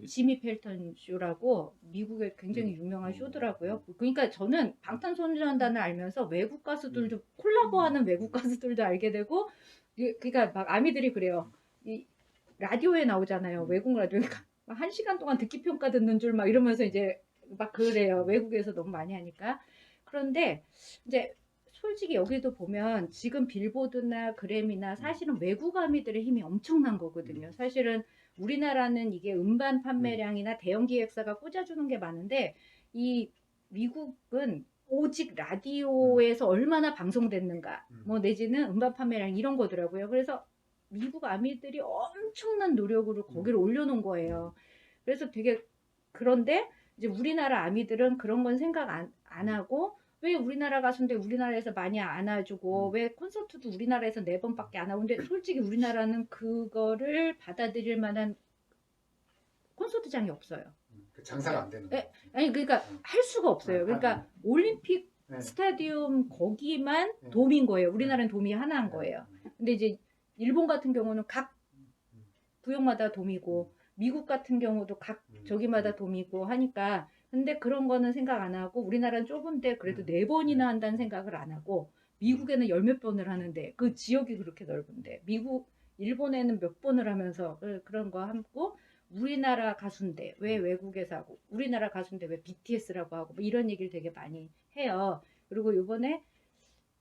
지미 펠턴 쇼라고 미국의 굉장히 유명한 쇼더라고요. 그러니까 저는 방탄소년단을 알면서 외국 가수들도 콜라보하는 외국 가수들도 알게 되고 그러니까 막 아미들이 그래요. 이 라디오에 나오잖아요. 외국 라디오. 그러니까 막 1시간 동안 듣기 평가 듣는 줄 막 이러면서 이제 막 그래요. 외국에서 너무 많이 하니까. 그런데 이제 솔직히 여기도 보면 지금 빌보드나 그래미나 사실은 외국 아미들의 힘이 엄청난 거거든요. 사실은 우리나라는 이게 음반 판매량이나 대형 기획사가 꽂아주는 게 많은데 이 미국은 오직 라디오에서 얼마나 방송됐는가 뭐 내지는 음반 판매량 이런 거더라고요. 그래서 미국 아미들이 엄청난 노력으로 거기를 올려놓은 거예요. 그래서 되게 그런데 이제 우리나라 아미들은 그런 건 생각 안 하고 왜 우리나라 가수인데 우리나라에서 많이 안아주고 왜 콘서트도 우리나라에서 4번밖에 안 하고 근데 솔직히 우리나라는 그거를 받아들일 만한 콘서트장이 없어요. 장사가 안 되는 네. 거. 아니 그러니까 할 수가 없어요. 그러니까 올림픽 네. 스타디움 거기만 네. 돔인 거예요. 우리나라는 돔이 하나인 거예요. 근데 이제 일본 같은 경우는 각 구역마다 돔이고 미국 같은 경우도 각 저기마다 돔이고 하니까 근데 그런 거는 생각 안 하고 우리나라는 좁은데 그래도 4번이나 한다는 생각을 안 하고 미국에는 10몇 번을 하는데 그 지역이 그렇게 넓은데 일본에는 몇 번을 하면서 그런 거 하고 우리나라 가수인데 왜 외국에서 하고 우리나라 가수인데 왜 BTS라고 하고 뭐 이런 얘기를 되게 많이 해요. 그리고 이번에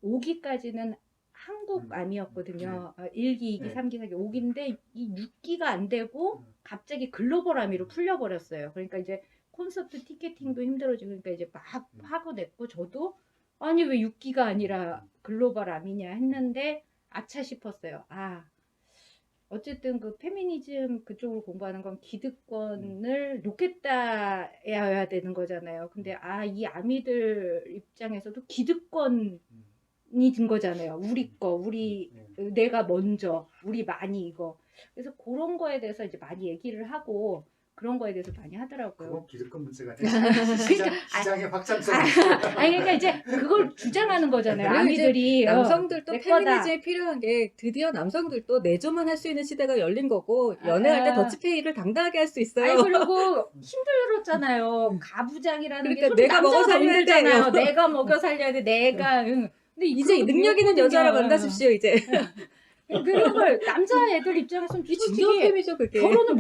5기까지는 한국 아미였거든요. 1기, 2기, 네. 3기, 4기, 5기인데 이 6기가 안 되고 갑자기 글로벌 아미로 풀려버렸어요. 그러니까 이제 콘서트 티켓팅도 힘들어지고 그러니까 이제 막 하고 냈고 저도 아니 왜 6기가 아니라 글로벌 아미냐 했는데 아차 싶었어요. 어쨌든 그 페미니즘 그쪽을 공부하는 건 기득권을 놓겠다여야 되는 거잖아요. 근데 이 아미들 입장에서도 기득권이 든 거잖아요. 우리 거, 내가 먼저, 우리 많이 이거. 그래서 그런 거에 대해서 이제 많이 얘기를 하고 그런 거에 대해서 많이 하더라고요. 그건 기득권 문제가 아니라 시장의 확장성. 그러니까 이제 그걸 주장하는 거잖아요. 그리고 이제 아미들이 남성들도 내 거다. 페미니즘이 필요한 게 드디어 남성들도 내조만 할 수 있는 시대가 열린 거고 연애할 때 더치페이를 당당하게 할 수 있어요. 그리고 힘들었잖아요. 가부장이라는 게 그러니까 내가 먹어 남자가 살려야 힘들잖아요. 돼요. 내가 먹여 살려야 돼. 내가. 근데 이제 능력 있는 여자를 만나십시오 이제. 그런 걸 남자애들 입장에서는 이 진정 솔직히 페미죠 그게. 결혼을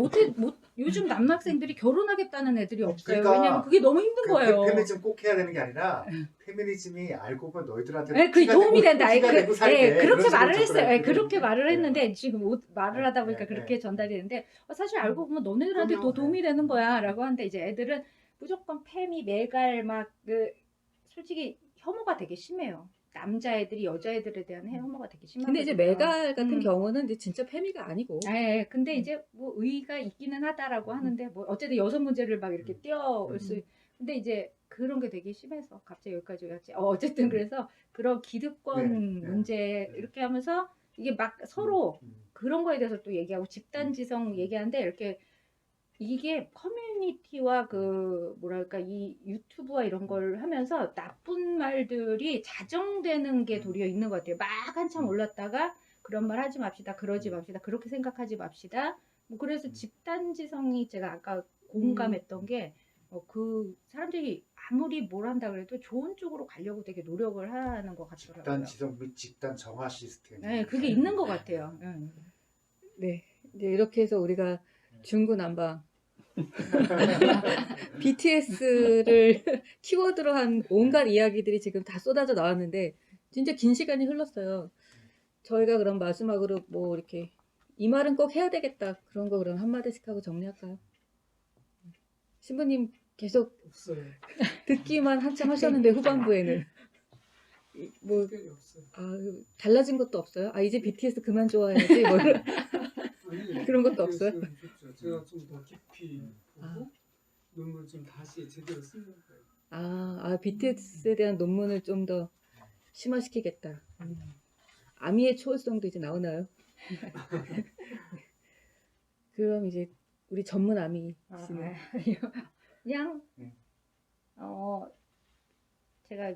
요즘 남학생들이 결혼하겠다는 애들이 없어요. 그러니까 왜냐면 그게 너무 힘든 거예요. 페미니즘 꼭 해야 되는 게 아니라 페미니즘이 알고 보면 너희들한테 그게 도움이 된다. 그렇게 그렇게 말을 했어요. 접근할 그렇게 말을 네. 했는데 지금 말을 하다 보니까 그렇게 전달이 되는데 사실 알고 보면 너네들한테 더 도움이 되는 거야라고 하는데 이제 애들은 무조건 페미 메갈 막 솔직히 혐오가 되게 심해요. 남자애들이 여자애들에 대한 혐오가 되게 심하거든요. 근데 이제 메갈 같은 음. 경우는 이제 진짜 페미가 아니고. 네, 근데 이제 뭐 의의가 있기는 하다라고 하는데 뭐 어쨌든 여성 문제를 막 이렇게 띄워올 수. 근데 이제 그런 게 되게 심해서 갑자기 여기까지 왔지. 어쨌든 그래서 그런 기득권 네, 네, 문제 네. 이렇게 하면서 이게 막 서로 그런 거에 대해서 또 얘기하고 집단지성 얘기하는데 이렇게 이게 커뮤니티와 그 뭐랄까 이 유튜브와 이런 걸 하면서 나쁜 말들이 자정되는 게 도리어 있는 것 같아요. 막 한참 올랐다가 그런 말 하지 맙시다, 그러지 맙시다, 그렇게 생각하지 맙시다. 뭐 그래서 집단지성이 제가 아까 공감했던 게 그 사람들이 아무리 뭘 한다 그래도 좋은 쪽으로 가려고 되게 노력을 하는 것 같더라고요. 집단 지성 및 집단 정화 시스템. 네, 그게 있는 것 같아요. 네. 이제 이렇게 해서 우리가 중구난방 BTS를 키워드로 한 온갖 이야기들이 지금 다 쏟아져 나왔는데 진짜 긴 시간이 흘렀어요. 저희가 그럼 마지막으로 뭐 이렇게 이 말은 꼭 해야 되겠다 그런 거 그럼 한마디씩 하고 정리할까요? 신부님 계속 없어요. 듣기만 한참 하셨는데 후반부에는 뭐 특별히 없어요. 달라진 것도 없어요? 이제 BTS 그만 좋아해야지 뭐 이런. 아니, 그런 것도 없어요? 좋죠. 제가 좀 더 깊이 보고 논문 좀 다시 제대로 쓰는 거예요. BTS에 대한 논문을 좀 더 심화시키겠다. 아미의 초월성도 이제 나오나요? 그럼 이제 우리 전문 아미 씨는 그냥 제가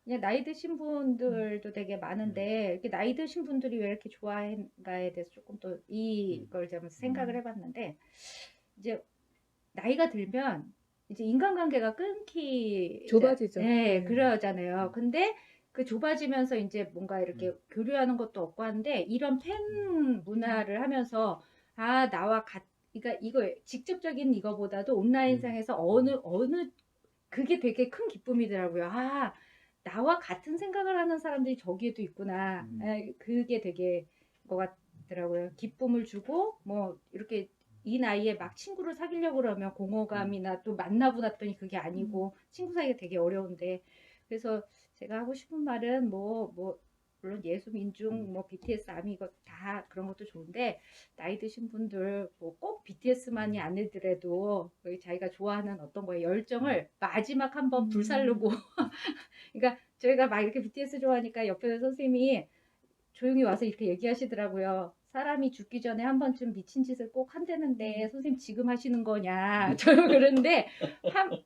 그냥 나이 드신 분들도 되게 많은데 이렇게 나이 드신 분들이 왜 이렇게 좋아한가에 대해서 조금 또 이걸 좀 생각을 해봤는데 이제 나이가 들면 이제 인간관계가 끊기 좁아지죠. 네, 그러잖아요. 근데 그 좁아지면서 이제 뭔가 이렇게 교류하는 것도 없고 하는데 이런 팬 문화를 하면서 그러니까 이거 직접적인 이거보다도 온라인상에서 어느 그게 되게 큰 기쁨이더라고요. 나와 같은 생각을 하는 사람들이 저기에도 있구나. 그게 되게 것 같더라고요. 기쁨을 주고 뭐 이렇게 이 나이에 막 친구를 사귀려고 그러면 공허감이나 또 만나보았더니 그게 아니고 친구 사귀기가 되게 어려운데 그래서 제가 하고 싶은 말은 물론 예수 민중 뭐 BTS 아미 이거 다 그런 것도 좋은데 나이 드신 분들 뭐 꼭 BTS만이 아니더라도 자기가 좋아하는 어떤 거에 열정을 마지막 한번 불살르고 그러니까 저희가 막 이렇게 BTS 좋아하니까 옆에 선생님이 조용히 와서 이렇게 얘기하시더라고요. 사람이 죽기 전에 한 번쯤 미친 짓을 꼭 한다는데 선생님 지금 하시는 거냐? 저는 그런데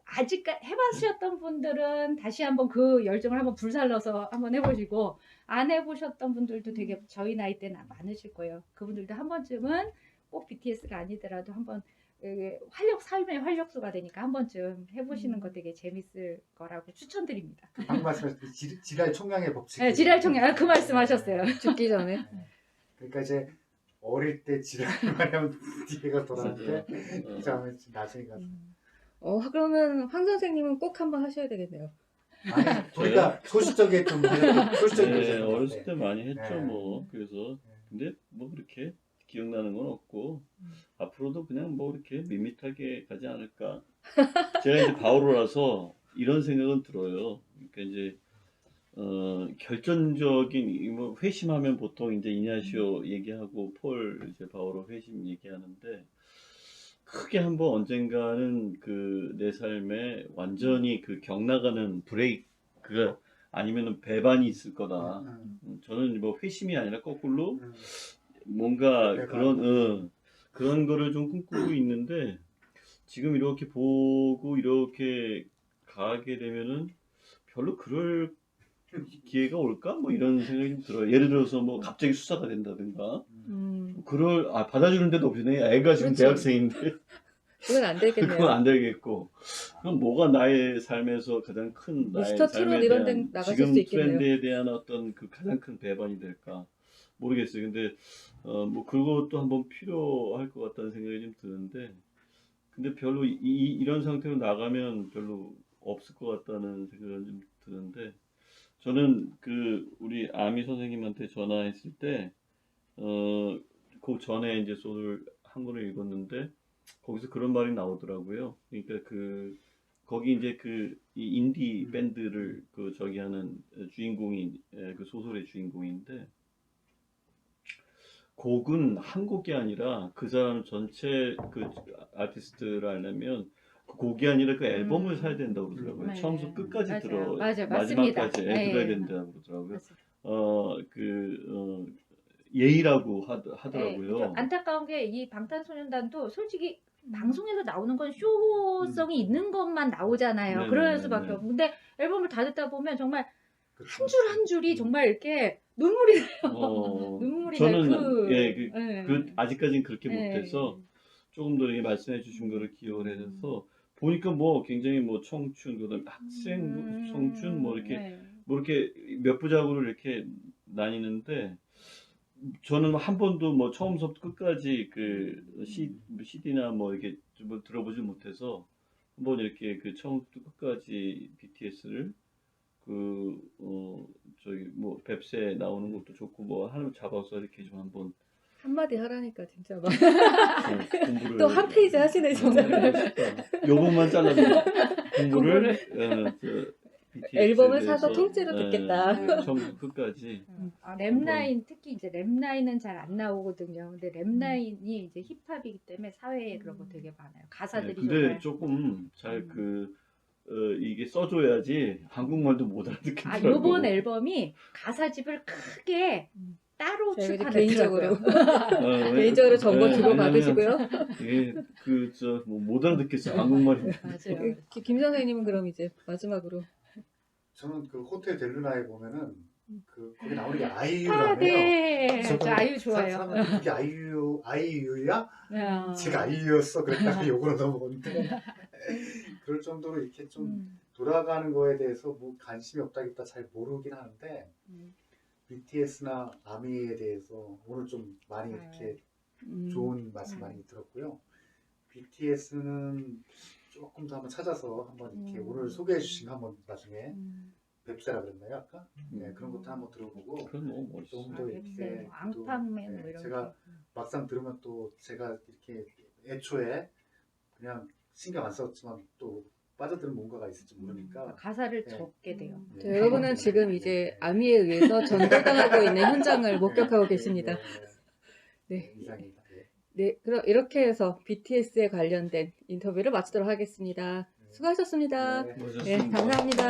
아직 해보셨던 분들은 다시 한번 그 열정을 한번 불살러서 한번 해보시고 안 해보셨던 분들도 되게 저희 나이 때는 많으실 거예요. 그분들도 한 번쯤은 꼭 BTS가 아니더라도 한번 삶의 활력소가 되니까 한 번쯤 해보시는 거 되게 재밌을 거라고 추천드립니다. 방금 말씀하신 지랄 총량의 법칙. 네, 지랄 총량 그 말씀하셨어요. 죽기 전에. 그러니까 이제 어릴 때 지랄을 많이 하면 뒤가 돌아가는데 그 다음에 나중에 가서 그러면 황 선생님은 꼭 한번 하셔야 되겠네요. 아니 우리가 소시적에 좀 소시적인 네, 거잖아요. 어렸을 때 많이 했죠 네. 뭐. 그래서 근데 뭐 그렇게 기억나는 건 없고 앞으로도 그냥 뭐 이렇게 밋밋하게 가지 않을까. 제가 이제 바오로라서 이런 생각은 들어요. 그러니까 이제 결정적인 뭐 회심하면 보통 이제 이냐시오 얘기하고 폴 이제 바오로 회심 얘기하는데 크게 한번 언젠가는 그 내 삶에 완전히 그 격나가는 브레이크가 아니면은 배반이 있을 거다. 저는 뭐 회심이 아니라 거꾸로 뭔가 배반. 그런 거를 좀 꿈꾸고 있는데 지금 이렇게 보고 이렇게 가게 되면은 별로 그럴 기회가 올까? 뭐 이런 생각이 좀 들어요. 예를 들어서 뭐 갑자기 수사가 된다든가 받아주는 데도 없네. 애가 지금 그렇죠. 대학생인데 그건 안 되겠네요. 그건 안 되겠고 그럼 뭐가 나의 삶에서 가장 큰 나의 미스터 트롯 삶에 이런 데 대한 나가실 지금 수 있겠네요. 트렌드에 대한 어떤 그 가장 큰 배반이 될까 모르겠어요. 근데 뭐 그것도 한번 필요할 것 같다는 생각이 좀 드는데 근데 별로 이런 상태로 나가면 별로 없을 것 같다는 생각이 좀 드는데 저는 그 우리 아미 선생님한테 전화했을 때 그 전에 이제 소설 한 권을 읽었는데 거기서 그런 말이 나오더라고요. 그러니까 거기 이제 그 이 인디 밴드를 그 저기 하는 주인공이 그 소설의 주인공인데 곡은 한 곡이 아니라 그 사람 전체 그 아티스트를 하려면 그 곡이 아니라 그 앨범을 사야 된다고 그러더라고요. 네. 처음부터 끝까지 맞아요. 들어 맞아요. 마지막까지 맞습니다. 들어야 네. 된다고 그러더라고요. 맞아요. 예의라고 네, 하더라고요. 좀 안타까운 게 이 방탄소년단도 솔직히 방송에서 나오는 건 쇼성이 있는 것만 나오잖아요. 네네네네. 그럴 수밖에 없고. 근데 앨범을 다 듣다 보면 정말 그렇죠. 한 줄 한 줄이 정말 이렇게 눈물이 눈물이 저는 나요. 그 아직까지는 그렇게 네. 못해서 조금 더 이렇게 말씀해 주신 거를 기억을 해서 보니까 뭐 굉장히 뭐 청춘 그다음 학생 청춘 뭐 이렇게 네. 뭐 이렇게 몇 부작으로 이렇게 나뉘는데 저는 한 번도 뭐 처음부터 끝까지 그 CD나 뭐 이렇게 좀 들어보지 못해서 한번 이렇게 그 처음부터 끝까지 BTS를 저기 뭐 뱁새 나오는 것도 좋고 뭐 하나 잡아서 이렇게 좀 한번 한마디 하라니까 진짜 막 공부를 또 한 페이지 하시네 정말. 요 부분만 잘라서 공부를 BTS 에 앨범을 사서 대해서, 통째로 듣겠다. 처음부터 끝까지 랩라인 특히 이제 랩라인은 잘 안 나오거든요. 근데 랩라인이 이제 힙합이기 때문에 사회에 그런 거 되게 많아요. 가사들이 근데 정말 조금 잘 이게 써줘야지 한국말도 못 알아듣겠더라고. 요번 앨범이 가사집을 크게 따로 저희가 이제 출판했더라고요. 개인적으로 정보 주고 왜냐면 받으시고요. 이게 못 알아듣겠어 한국말이. 맞아요. 김 선생님은 그럼 이제 마지막으로 저는 그 호텔 델루나에 보면은 거기 나오는 게 아, 아이유라며요. 네. 저는 저 아이유 좋아해요. 사람한테 그게 아이유야? 어. 제가 아이유였어. 그랬다가 욕으로 넘어오는데 그럴 정도로 이렇게 좀 돌아가는 거에 대해서 뭐 관심이 없다기보다 잘 모르긴 하는데 BTS나 아미에 대해서 오늘 좀 많이 이렇게 좋은 말씀 많이 들었고요. BTS는 조금 더 한번 찾아서 한번 이렇게 오늘 소개해 주신 거 한번 나중에 뱁새라 그랬나요 아까? 네, 그런 것도 한번 들어보고 그건 너무 멋있어. 좀 더 이렇게 또, 앙팡맨 뭐 네, 이런 제가 거. 막상 들으면 또 제가 이렇게 애초에 그냥 신경 안 썼지만 또 빠져드는 뭔가가 있을지 모르니까 가사를 네. 적게 돼요. 네. 여러분은 지금 이제 아미에 의해서 전도당하고 있는 현장을 목격하고 네, 계십니다. 네. 이상입니다. 네. 네, 그럼 이렇게 해서 BTS에 관련된 인터뷰를 마치도록 하겠습니다. 수고하셨습니다. 네. 네, 감사합니다.